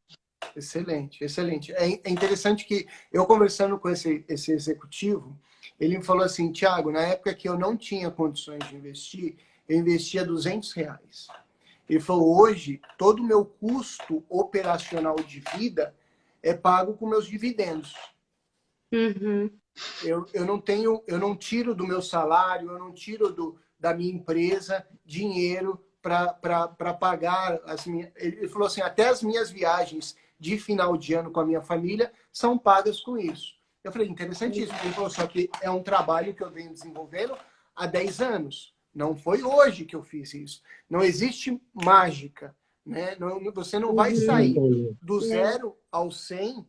Excelente, excelente. É interessante que eu conversando com esse executivo, ele me falou assim, Thiago, na época que eu não tinha condições de investir, eu investia R$ 200. Ele falou, hoje, todo o meu custo operacional de vida é pago com meus dividendos. Uhum. Eu não tiro do meu salário, eu não tiro da minha empresa dinheiro para pagar as minhas... Ele falou assim, até as minhas viagens de final de ano com a minha família são pagas com isso. Eu falei, interessantíssimo. Ele falou, só que é um trabalho que eu venho desenvolvendo há 10 anos. Não foi hoje que eu fiz isso. Não existe mágica, né? Você não vai sair do 0 ao 100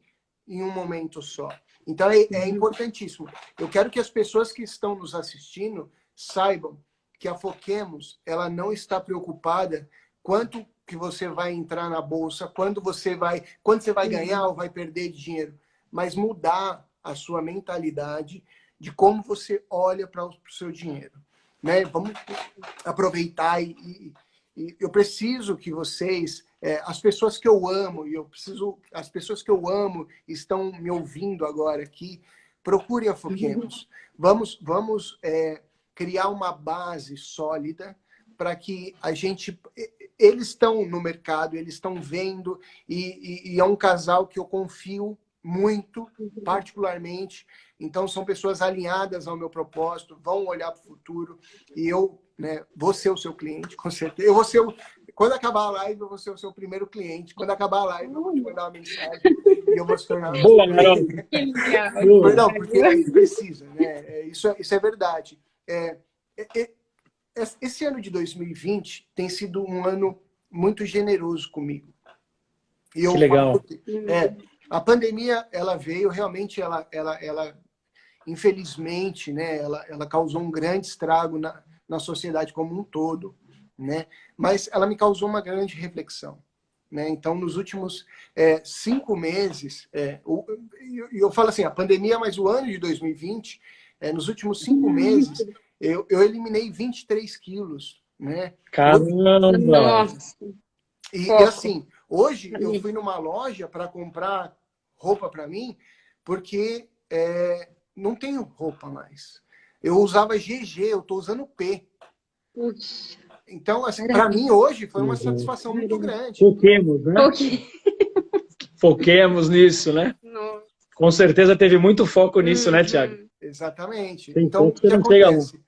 em um momento só. Então, é importantíssimo. Eu quero que as pessoas que estão nos assistindo saibam que a Foquemos, ela não está preocupada quanto que você vai entrar na bolsa, quando você vai ganhar ou vai perder dinheiro, mas mudar a sua mentalidade de como você olha para o seu dinheiro. Né? Vamos aproveitar e eu preciso que vocês, as pessoas que eu amo, as pessoas que eu amo estão me ouvindo agora aqui, procurem a Foquemos. Vamos criar uma base sólida para que a gente... Eles estão no mercado, eles estão vendo, e é um casal que eu confio muito, particularmente. Então, são pessoas alinhadas ao meu propósito, vão olhar para o futuro, e eu vou ser o seu cliente, com certeza. Quando acabar a live, eu vou ser o seu primeiro cliente. Quando acabar a live, eu vou te mandar uma mensagem e eu vou se tornar... Boa, Carol. Que legal. Não, porque a gente precisa, né? Isso é verdade. Esse ano de 2020 tem sido um ano muito generoso comigo. E que legal. A pandemia, ela veio, realmente, ela infelizmente, né, ela causou um grande estrago na sociedade como um todo, né? Mas ela me causou uma grande reflexão. Né? Então, nos últimos 5 meses, eu falo assim, a pandemia, mas o ano de 2020, nos últimos 5 meses, eu eliminei 23 quilos. Né? Caramba! Nossa! E assim, hoje eu fui numa loja para comprar roupa para mim, porque não tenho roupa mais. Eu usava GG, eu estou usando P. Puxa. Então, assim, para mim hoje foi uma satisfação muito grande. Foquemos, né? Foquemos nisso, né? Nossa. Com certeza teve muito foco nisso, né, Thiago? Exatamente. Tem Então, o que não acontece?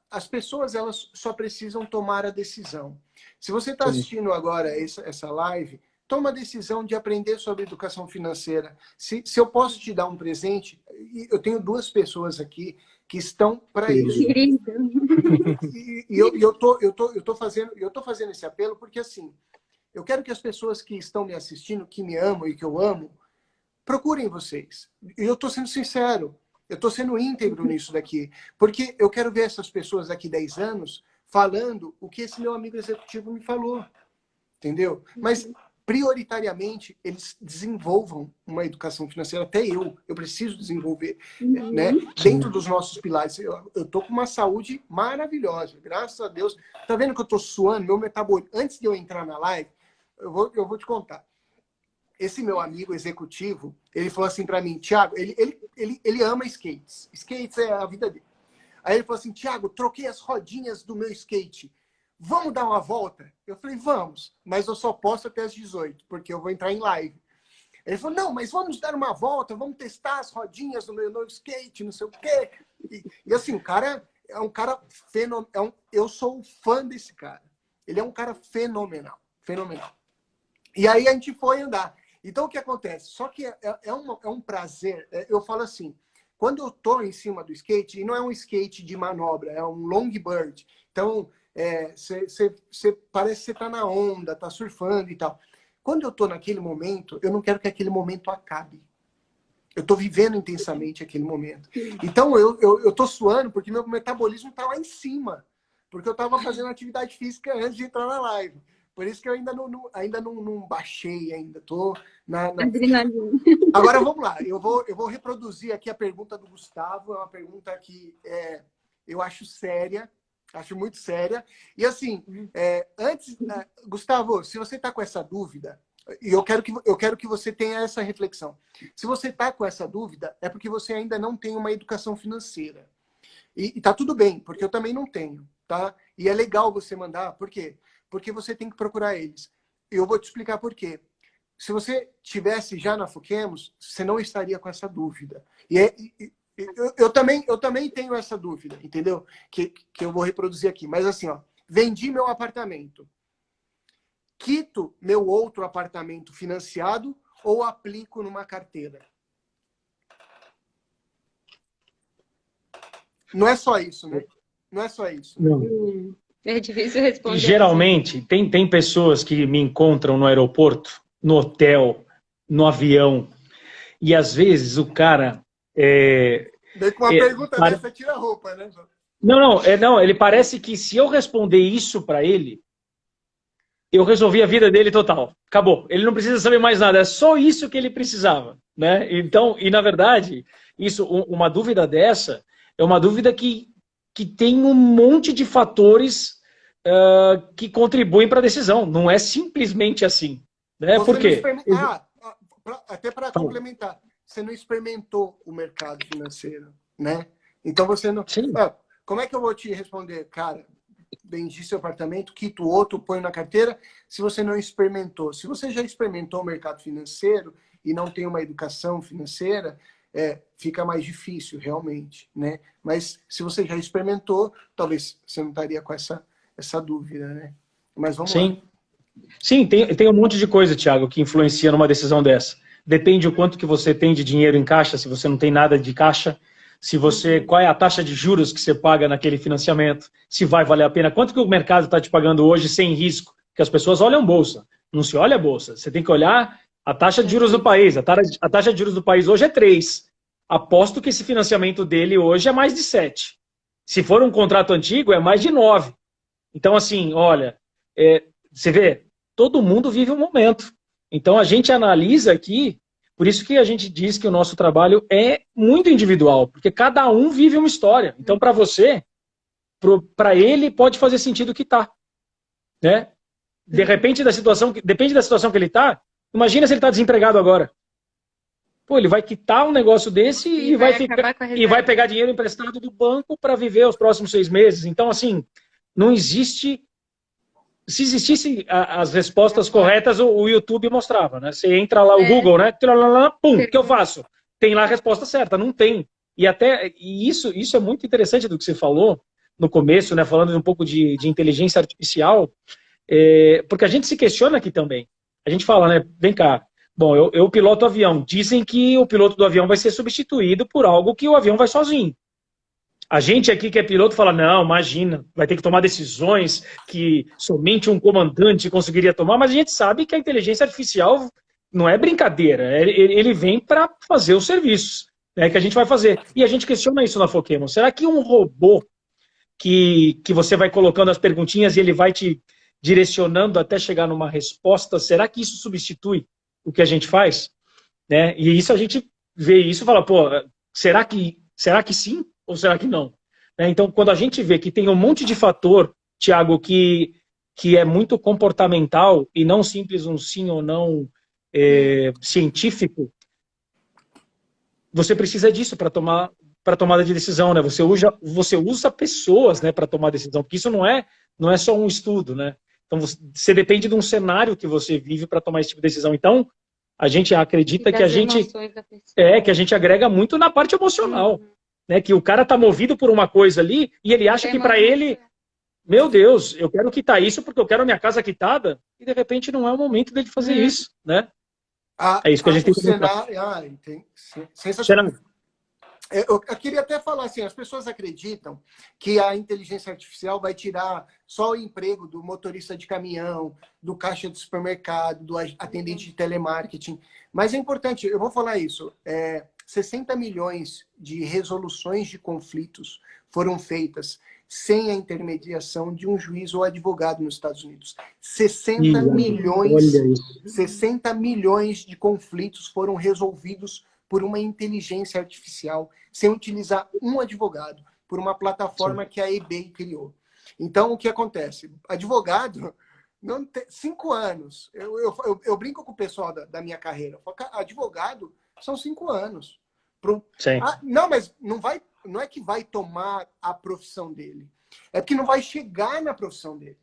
As pessoas, elas só precisam tomar a decisão. Se você está assistindo agora essa live, toma a decisão de aprender sobre educação financeira. Se eu posso te dar um presente, eu tenho 2 pessoas aqui que estão para isso. Querido. E eu tô fazendo esse apelo porque, assim, eu quero que as pessoas que estão me assistindo, que me amam e que eu amo, procurem vocês. E eu estou sendo sincero, eu estou sendo íntegro nisso daqui, porque eu quero ver essas pessoas daqui 10 anos falando o que esse meu amigo executivo me falou, entendeu? Mas, prioritariamente, eles desenvolvam uma educação financeira, até eu preciso desenvolver, né? Dentro dos nossos pilares. Eu estou com uma saúde maravilhosa, graças a Deus. Tá vendo que eu estou suando? Meu metabolismo, antes de eu entrar na live, eu vou te contar. Esse meu amigo executivo, ele falou assim para mim, Thiago, ele ama skates. Skates é a vida dele. Aí ele falou assim, Thiago, troquei as rodinhas do meu skate. Vamos dar uma volta? Eu falei, vamos, mas eu só posso até as 18, porque eu vou entrar em live. Ele falou, não, mas vamos dar uma volta, vamos testar as rodinhas do meu novo skate, não sei o quê. E assim, o cara é um cara fenomenal. Eu sou fã desse cara. Ele é um cara fenomenal, fenomenal. E aí a gente foi andar. Então, o que acontece? Só que é um prazer. Eu falo assim, quando eu tô em cima do skate, e não é um skate de manobra, é um longboard. Então, parece que você tá na onda, tá surfando e tal. Quando eu tô naquele momento, eu não quero que aquele momento acabe. Eu tô vivendo intensamente aquele momento. Então, eu tô suando porque meu metabolismo tá lá em cima. Porque eu tava fazendo atividade física antes de entrar na live. Por isso que eu ainda não baixei, ainda tô na... Adrenalina. Agora vamos lá, eu vou reproduzir aqui a pergunta do Gustavo, é uma pergunta que eu acho séria, acho muito séria. E assim, Gustavo, se você está com essa dúvida, e eu quero que você tenha essa reflexão. Se você está com essa dúvida, é porque você ainda não tem uma educação financeira. E tá tudo bem, porque eu também não tenho, tá? E é legal você mandar, por quê? Porque você tem que procurar eles. Eu vou te explicar por quê. Se você tivesse já na Foquemos, você não estaria com essa dúvida. Eu também tenho essa dúvida, entendeu? Que eu vou reproduzir aqui. Mas assim, ó, vendi meu apartamento. Quito meu outro apartamento financiado ou aplico numa carteira? Não é só isso, né? Não é só isso. Não. É difícil responder. E, geralmente, tem pessoas que me encontram no aeroporto, no hotel, no avião, e às vezes o cara... Daí com uma pergunta dessa, tira a roupa, né? Não, ele parece que se eu responder isso para ele, eu resolvi a vida dele total. Acabou. Ele não precisa saber mais nada, é só isso que ele precisava, né? Então, e na verdade, uma dúvida dessa é uma dúvida que tem um monte de fatores que contribuem para a decisão. Não é simplesmente assim. Né? Por quê? Até para complementar, você não experimentou o mercado financeiro, né? Então você não... como é que eu vou te responder? Cara, vendi seu apartamento, quito o outro, põe na carteira, se você não experimentou. Se você já experimentou o mercado financeiro e não tem uma educação financeira... fica mais difícil, realmente, né? Mas se você já experimentou, talvez você não estaria com essa dúvida, né? Mas vamos lá. Sim, tem um monte de coisa, Thiago, que influencia numa decisão dessa. Depende o quanto que você tem de dinheiro em caixa, se você não tem nada de caixa, qual é a taxa de juros que você paga naquele financiamento, se vai valer a pena, quanto que o mercado está te pagando hoje sem risco, porque as pessoas olham bolsa, não se olha a bolsa, você tem que olhar a taxa de juros do país. A taxa de juros do país hoje é 3. Aposto que esse financiamento dele hoje é mais de 7. Se for um contrato antigo, é mais de 9. Então, assim, olha, você vê, todo mundo vive um momento. Então, a gente analisa aqui, por isso que a gente diz que o nosso trabalho é muito individual, porque cada um vive uma história. Então, para você, para ele, pode fazer sentido o que está. Né? Depende da situação que ele está. Imagina se ele está desempregado agora. Pô, ele vai quitar um negócio desse e vai pegar dinheiro emprestado do banco para viver os próximos 6 meses. Então, assim, não existe... Se existissem as respostas corretas, o YouTube mostrava, né? Você entra lá, o Google, né? Pum, o que eu faço? Tem lá a resposta certa, não tem. E isso é muito interessante do que você falou no começo, né? Falando um pouco de inteligência artificial, porque a gente se questiona aqui também. A gente fala, né? Vem cá. Bom, eu piloto avião. Dizem que o piloto do avião vai ser substituído por algo que o avião vai sozinho. A gente aqui que é piloto fala, não, imagina, vai ter que tomar decisões que somente um comandante conseguiria tomar, mas a gente sabe que a inteligência artificial não é brincadeira, ele vem para fazer os serviços, né, que a gente vai fazer. E a gente questiona isso na Foquemon. Será que um robô que você vai colocando as perguntinhas e ele vai te direcionando até chegar numa resposta, será que isso substitui o que a gente faz? Né? E isso a gente vê isso e fala, pô, será que sim ou será que não? Né? Então, quando a gente vê que tem um monte de fator, Thiago, que é muito comportamental e não simples um sim ou não científico, você precisa disso para tomada de decisão, né? Você usa pessoas, né, para tomar decisão, porque isso não é só um estudo, né? Então você depende de um cenário que você vive para tomar esse tipo de decisão. Então a gente acredita que a gente agrega muito na parte emocional, né? Que o cara tá movido por uma coisa ali e ele acha que para ele, meu Deus, eu quero quitar isso porque eu quero a minha casa quitada, e de repente não é o momento dele fazer isso, né? É isso que a gente tem que pensar. Sensacional. Eu queria até falar assim, as pessoas acreditam que a inteligência artificial vai tirar só o emprego do motorista de caminhão, do caixa de supermercado, do atendente de telemarketing. Mas é importante, eu vou falar isso, 60 milhões de resoluções de conflitos foram feitas sem a intermediação de um juiz ou advogado nos Estados Unidos. 60 milhões de conflitos foram resolvidos por uma inteligência artificial, sem utilizar um advogado, por uma plataforma que a eBay criou. Então, o que acontece? Advogado, não tem, 5 anos. Eu brinco com o pessoal da minha carreira. Advogado são 5 anos. Não, mas não é que vai tomar a profissão dele. É porque não vai chegar na profissão dele.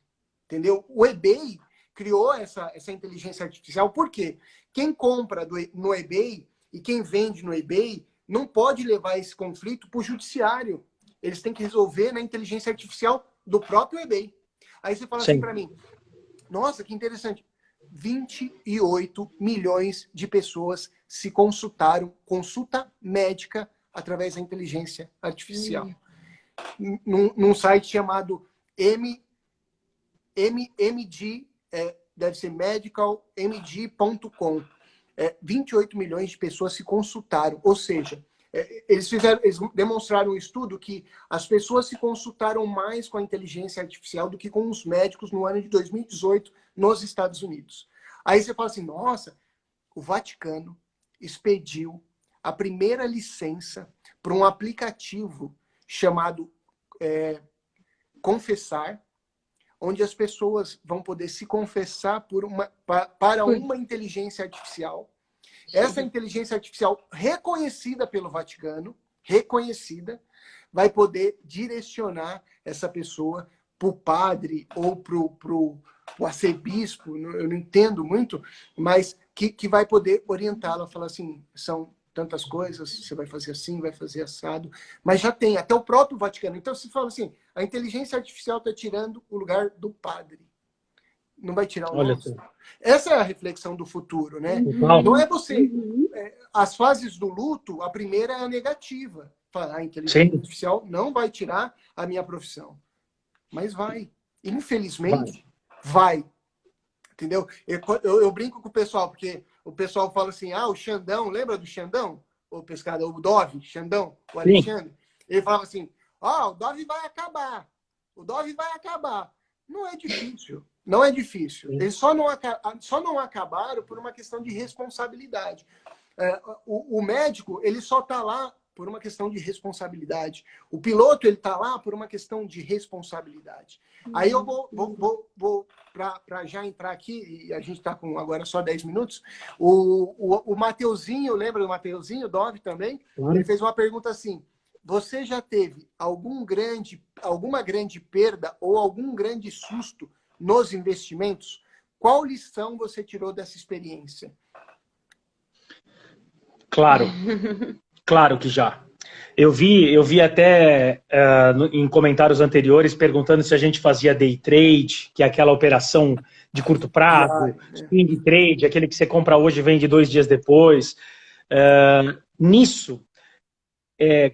Entendeu? O eBay criou essa inteligência artificial. Por quê? Quem compra no eBay e quem vende no eBay não pode levar esse conflito para o judiciário. Eles têm que resolver na inteligência artificial do próprio eBay. Aí você fala assim para mim, nossa, que interessante. 28 milhões de pessoas se consultaram, consulta médica, através da inteligência artificial. Num site chamado MD, deve ser medicalmd.com. 28 milhões de pessoas se consultaram, ou seja, eles demonstraram um estudo que as pessoas se consultaram mais com a inteligência artificial do que com os médicos no ano de 2018 nos Estados Unidos. Aí você fala assim, nossa, o Vaticano expediu a primeira licença para um aplicativo chamado Confessar, onde as pessoas vão poder se confessar para uma inteligência artificial. Essa inteligência artificial reconhecida pelo Vaticano, vai poder direcionar essa pessoa para o padre ou para o arcebispo, eu não entendo muito, mas que vai poder orientá-la, falar assim, são tantas coisas, você vai fazer assim, vai fazer assado, mas já tem, até o próprio Vaticano. Então, se fala assim, a inteligência artificial está tirando o lugar do padre. Não vai tirar o nosso. Essa é a reflexão do futuro, né? Não é você... As fases do luto, a primeira é a negativa. A inteligência artificial não vai tirar a minha profissão. Mas vai. Infelizmente, vai. Entendeu? Eu brinco com o pessoal, porque o pessoal fala assim, o Xandão, lembra do Xandão? O pescador, o Dove, Xandão, o Alexandre. Ele falava assim, o Dove vai acabar. O Dove vai acabar. Não é difícil. Não é difícil. Eles só não acabaram por uma questão de responsabilidade. O médico, ele só está lá por uma questão de responsabilidade. O piloto, ele está lá por uma questão de responsabilidade. Aí eu vou para já entrar aqui, e a gente está com agora só 10 minutos, o Mateuzinho, lembra do Mateuzinho, Dove também? Ele fez uma pergunta assim, você já teve alguma grande perda ou algum grande susto nos investimentos? Qual lição você tirou dessa experiência? Claro, claro que já. Eu vi até em comentários anteriores perguntando se a gente fazia day trade, que é aquela operação de curto prazo, swing trade, aquele que você compra hoje e vende 2 dias depois. Nisso,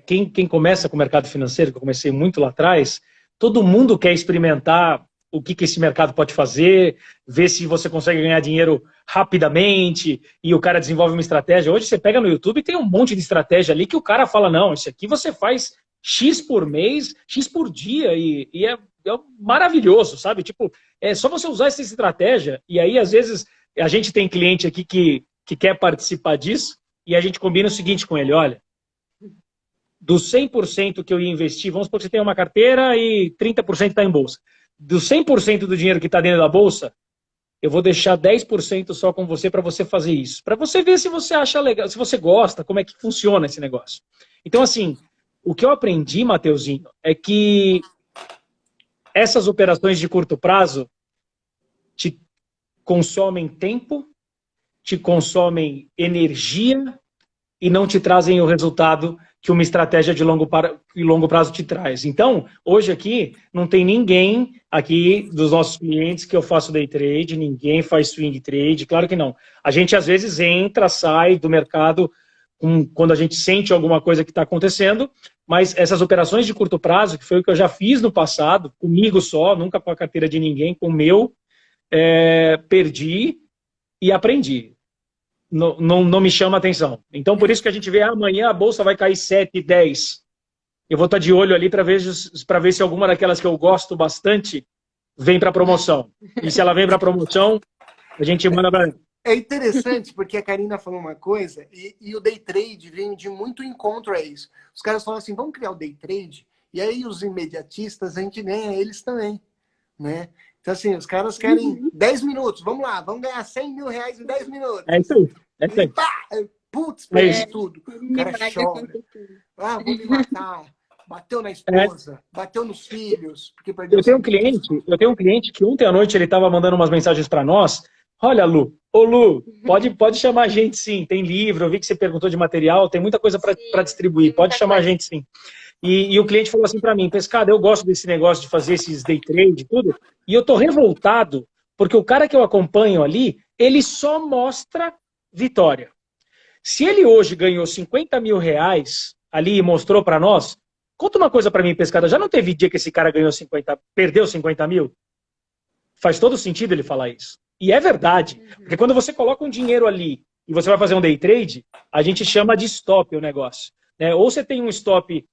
quem começa com o mercado financeiro, que eu comecei muito lá atrás, todo mundo quer experimentar o que esse mercado pode fazer, ver se você consegue ganhar dinheiro rapidamente, e o cara desenvolve uma estratégia. Hoje você pega no YouTube e tem um monte de estratégia ali que o cara fala, não, isso aqui você faz X por mês, X por dia, e é maravilhoso, sabe? Tipo, é só você usar essa estratégia, e aí às vezes a gente tem cliente aqui que quer participar disso, e a gente combina o seguinte com ele, olha, dos 100% que eu ia investir, vamos supor que você tem uma carteira e 30% está em bolsa. Dos 100% do dinheiro que está dentro da bolsa, eu vou deixar 10% só com você para você fazer isso. Para você ver se você acha legal, se você gosta, como é que funciona esse negócio. Então, assim, o que eu aprendi, Mateuzinho, é que essas operações de curto prazo te consomem tempo, te consomem energia e não te trazem o resultado que uma estratégia de longo prazo te traz. Então, hoje aqui, não tem ninguém aqui dos nossos clientes que eu faço day trade, ninguém faz swing trade, claro que não. A gente, às vezes, entra, sai do mercado quando a gente sente alguma coisa que está acontecendo, mas essas operações de curto prazo, que foi o que eu já fiz no passado, comigo só, nunca com a carteira de ninguém, com o meu, perdi e aprendi. Não me chama atenção. Então, por isso que a gente vê, amanhã a bolsa vai cair 7, 10. Eu vou estar de olho ali para ver se alguma daquelas que eu gosto bastante vem para promoção. E se ela vem para promoção, a gente manda para... É interessante, porque a Karina falou uma coisa, e o day trade vem de muito encontro a isso. Os caras falam assim, vamos criar o day trade, e aí os imediatistas, a gente ganha eles também, né? Então, assim, os caras querem 10 minutos, vamos lá, vamos ganhar 100 mil reais em 10 minutos. É isso aí. É isso aí. E pá, putz, perdi tudo. O cara chora. Ah, vou me matar. Bateu na esposa, bateu nos filhos. Porque perdeu. Eu tenho um cliente que ontem à noite ele estava mandando umas mensagens para nós. Olha, Lu, ô Lu, pode chamar a gente sim, tem livro, eu vi que você perguntou de material, tem muita coisa para distribuir, pode chamar a gente sim. E o cliente falou assim para mim, Pescado, eu gosto desse negócio de fazer esses day trade e tudo, e eu tô revoltado, porque o cara que eu acompanho ali, ele só mostra vitória. Se ele hoje ganhou 50 mil reais ali e mostrou para nós, conta uma coisa para mim, Pescado, já não teve dia que esse cara perdeu 50 mil? Faz todo sentido ele falar isso. E é verdade, porque quando você coloca um dinheiro ali e você vai fazer um day trade, a gente chama de stop o negócio, né? Ou você tem um stop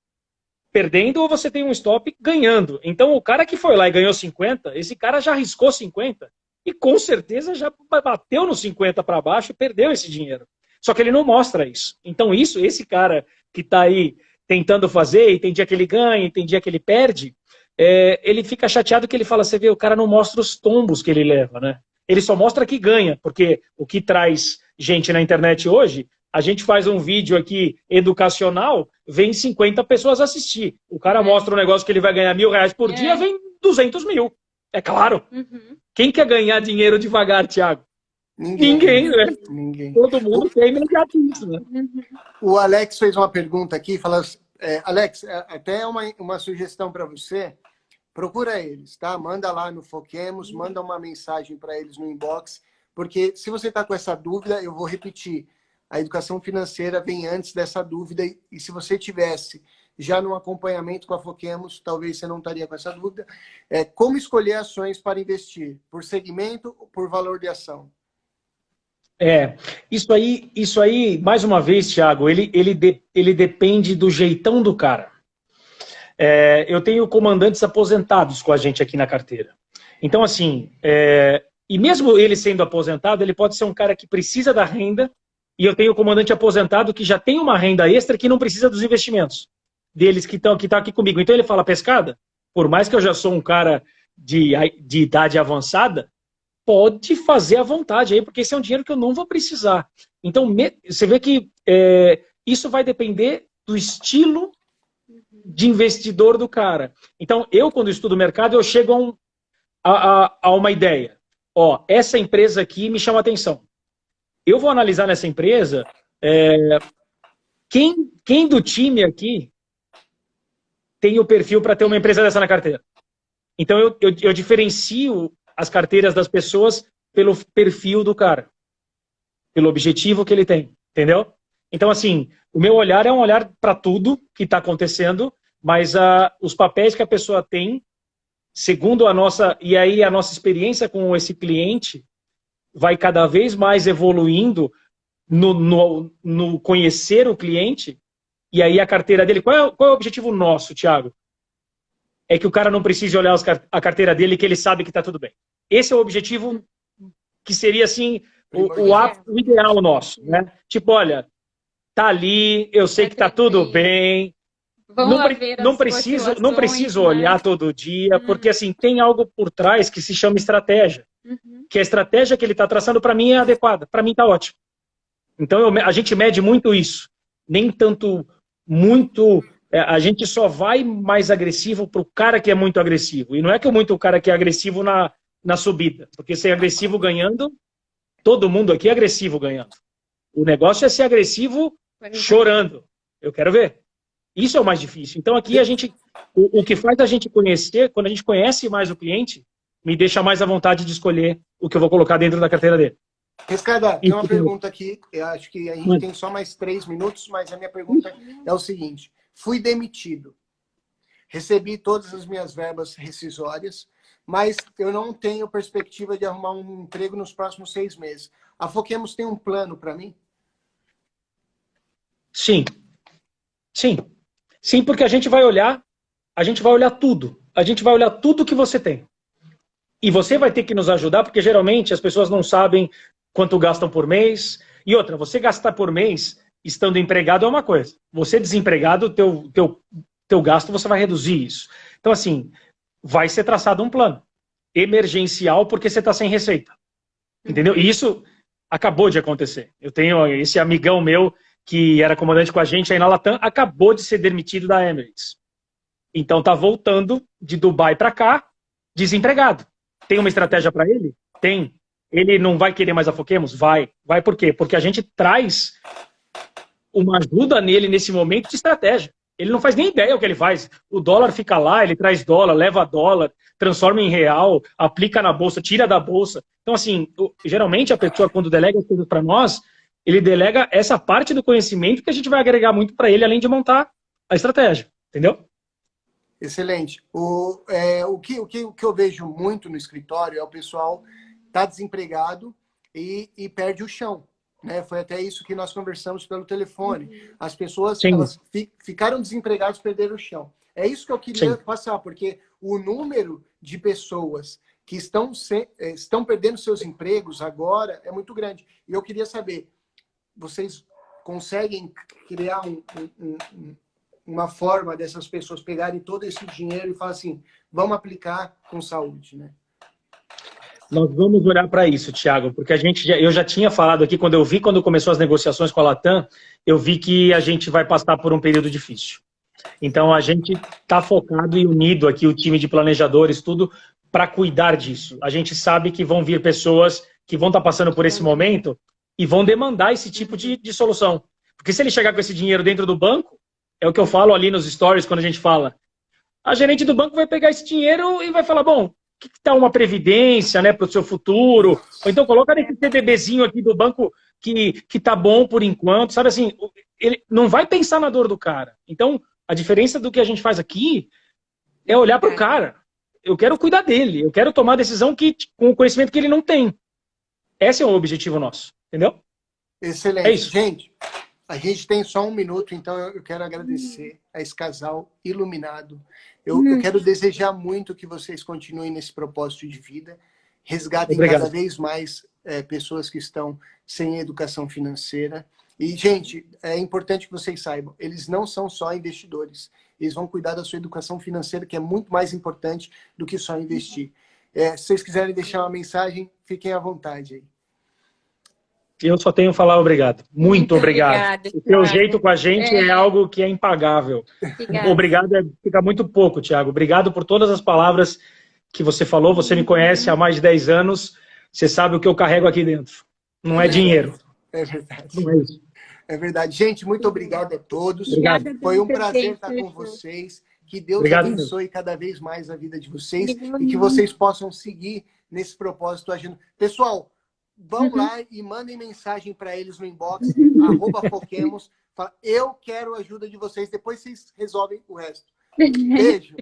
perdendo ou você tem um stop ganhando. Então o cara que foi lá e ganhou 50, esse cara já arriscou 50 e com certeza já bateu no 50 para baixo e perdeu esse dinheiro. Só que ele não mostra isso. Então esse cara que está aí tentando fazer, e tem dia que ele ganha, e tem dia que ele perde, ele fica chateado que ele fala, você vê, o cara não mostra os tombos que ele leva, né? Ele só mostra que ganha, porque o que traz gente na internet hoje, a gente faz um vídeo aqui educacional, vem 50 pessoas assistir. O cara mostra um negócio que ele vai ganhar R$1.000 por dia, vem 200 mil. É claro. Quem quer ganhar dinheiro devagar, Thiago? Ninguém, né? Ninguém. Todo mundo quer imediatismo, né? O Alex fez uma pergunta aqui, fala, Alex, até uma sugestão para você. Procura eles, tá? Manda lá no Foquemos, manda uma mensagem para eles no inbox, porque se você está com essa dúvida, eu vou repetir, a educação financeira vem antes dessa dúvida, e se você tivesse já no acompanhamento com a Foquemos, talvez você não estaria com essa dúvida, como escolher ações para investir, por segmento ou por valor de ação? Isso aí, mais uma vez, Thiago, ele depende do jeitão do cara. Eu tenho comandantes aposentados com a gente aqui na carteira. Então, assim, e mesmo ele sendo aposentado, ele pode ser um cara que precisa da renda, e eu tenho comandante aposentado que já tem uma renda extra que não precisa dos investimentos deles que estão aqui comigo. Então ele fala, Pescada, por mais que eu já sou um cara de idade avançada, pode fazer à vontade aí, porque esse é um dinheiro que eu não vou precisar. Então, você vê que isso vai depender do estilo de investidor do cara. Então, eu, quando estudo o mercado, eu chego a uma ideia. Essa empresa aqui me chama atenção. Eu vou analisar nessa empresa quem do time aqui tem o perfil para ter uma empresa dessa na carteira. Então, eu diferencio as carteiras das pessoas pelo perfil do cara, pelo objetivo que ele tem, entendeu? Então, assim, o meu olhar é um olhar para tudo que está acontecendo, mas os papéis que a pessoa tem, segundo a nossa experiência com esse cliente, vai cada vez mais evoluindo no conhecer o cliente, e aí a carteira dele. Qual é o objetivo nosso, Thiago? É que o cara não precise olhar a carteira dele, que ele sabe que está tudo bem. Esse é o objetivo que seria, assim, o ideal nosso, né? Tipo, olha, tá ali, eu sei que tá tudo bem. Não preciso olhar todo dia, porque assim, tem algo por trás que se chama estratégia. Que a estratégia que ele está traçando, para mim, é adequada. Para mim, está ótimo. Então, a gente mede muito isso. Nem tanto, a gente só vai mais agressivo para o cara que é muito agressivo. E não é que o cara que é agressivo na subida. Porque ser agressivo ganhando, todo mundo aqui é agressivo ganhando. O negócio é ser agressivo chorando. Eu quero ver. Isso é o mais difícil. Então, aqui o que faz a gente conhecer, quando a gente conhece mais o cliente, me deixa mais à vontade de escolher o que eu vou colocar dentro da carteira dele. Riscarda, tem uma pergunta aqui, eu acho que a gente tem só mais 3 minutos, mas a minha pergunta é o seguinte: fui demitido, recebi todas as minhas verbas rescisórias, mas eu não tenho perspectiva de arrumar um emprego nos próximos 6 meses. A Foquemos tem um plano para mim? Sim. Sim. Sim, porque a gente vai olhar tudo. A gente vai olhar tudo que você tem. E você vai ter que nos ajudar, porque geralmente as pessoas não sabem quanto gastam por mês. E outra, você gastar por mês estando empregado é uma coisa. Você desempregado, teu gasto, você vai reduzir isso. Então, assim, vai ser traçado um plano emergencial porque você está sem receita. Entendeu? E isso acabou de acontecer. Eu tenho esse amigão meu que era comandante com a gente aí na Latam, acabou de ser demitido da Emirates. Então tá voltando de Dubai para cá, desempregado. Tem uma estratégia para ele? Tem. Ele não vai querer mais a Foquemos? Vai. Vai por quê? Porque a gente traz uma ajuda nele nesse momento de estratégia. Ele não faz nem ideia o que ele faz. O dólar fica lá, ele traz dólar, leva dólar, transforma em real, aplica na bolsa, tira da bolsa. Então, assim, geralmente a pessoa, quando delega as coisas para nós, ele delega essa parte do conhecimento que a gente vai agregar muito para ele, além de montar a estratégia. Entendeu? Excelente. O que eu vejo muito no escritório é o pessoal tá desempregado e perde o chão. Né? Foi até isso que nós conversamos pelo telefone. As pessoas elas ficaram desempregadas, perderam o chão. É isso que eu queria passar, porque o número de pessoas que estão perdendo seus empregos agora é muito grande. E eu queria saber, vocês conseguem criar uma forma dessas pessoas pegarem todo esse dinheiro e falar assim, vamos aplicar com saúde, né? Nós vamos olhar para isso, Thiago, porque eu já tinha falado aqui, quando começou as negociações com a Latam, eu vi que a gente vai passar por um período difícil. Então, a gente está focado e unido aqui, o time de planejadores, tudo, para cuidar disso. A gente sabe que vão vir pessoas que vão estar passando por esse momento e vão demandar esse tipo de solução. Porque se ele chegar com esse dinheiro dentro do banco, é o que eu falo ali nos stories, quando a gente fala, a gerente do banco vai pegar esse dinheiro e vai falar, bom, o que está uma previdência, né, para o seu futuro? Ou então coloca nesse CDBzinho aqui do banco que tá bom por enquanto, sabe assim, ele não vai pensar na dor do cara. Então, a diferença do que a gente faz aqui é olhar para o cara. Eu quero cuidar dele, eu quero tomar a decisão com o conhecimento que ele não tem. Esse é o objetivo nosso, entendeu? Excelente. É isso. Gente, a gente tem só 1 minuto, então eu quero agradecer a esse casal iluminado. Eu quero desejar muito que vocês continuem nesse propósito de vida, resgatem cada vez mais pessoas que estão sem educação financeira. E, gente, é importante que vocês saibam, eles não são só investidores. Eles vão cuidar da sua educação financeira, que é muito mais importante do que só investir. Se vocês quiserem deixar uma mensagem, fiquem à vontade aí. Eu só tenho a falar obrigado. Muito obrigado. O teu jeito com a gente é algo que é impagável. Obrigado fica muito pouco, Thiago. Obrigado por todas as palavras que você falou. Você me conhece há mais de 10 anos. Você sabe o que eu carrego aqui dentro. Não é dinheiro. É verdade. Não é isso. É verdade. Gente, muito obrigado a todos. Obrigado. Foi um prazer estar com vocês. Que Deus abençoe cada vez mais a vida de vocês e que vocês possam seguir nesse propósito agindo. Pessoal, vão lá e mandem mensagem para eles no inbox, @foquemos, fala, eu quero a ajuda de vocês, depois vocês resolvem o resto. Beijo.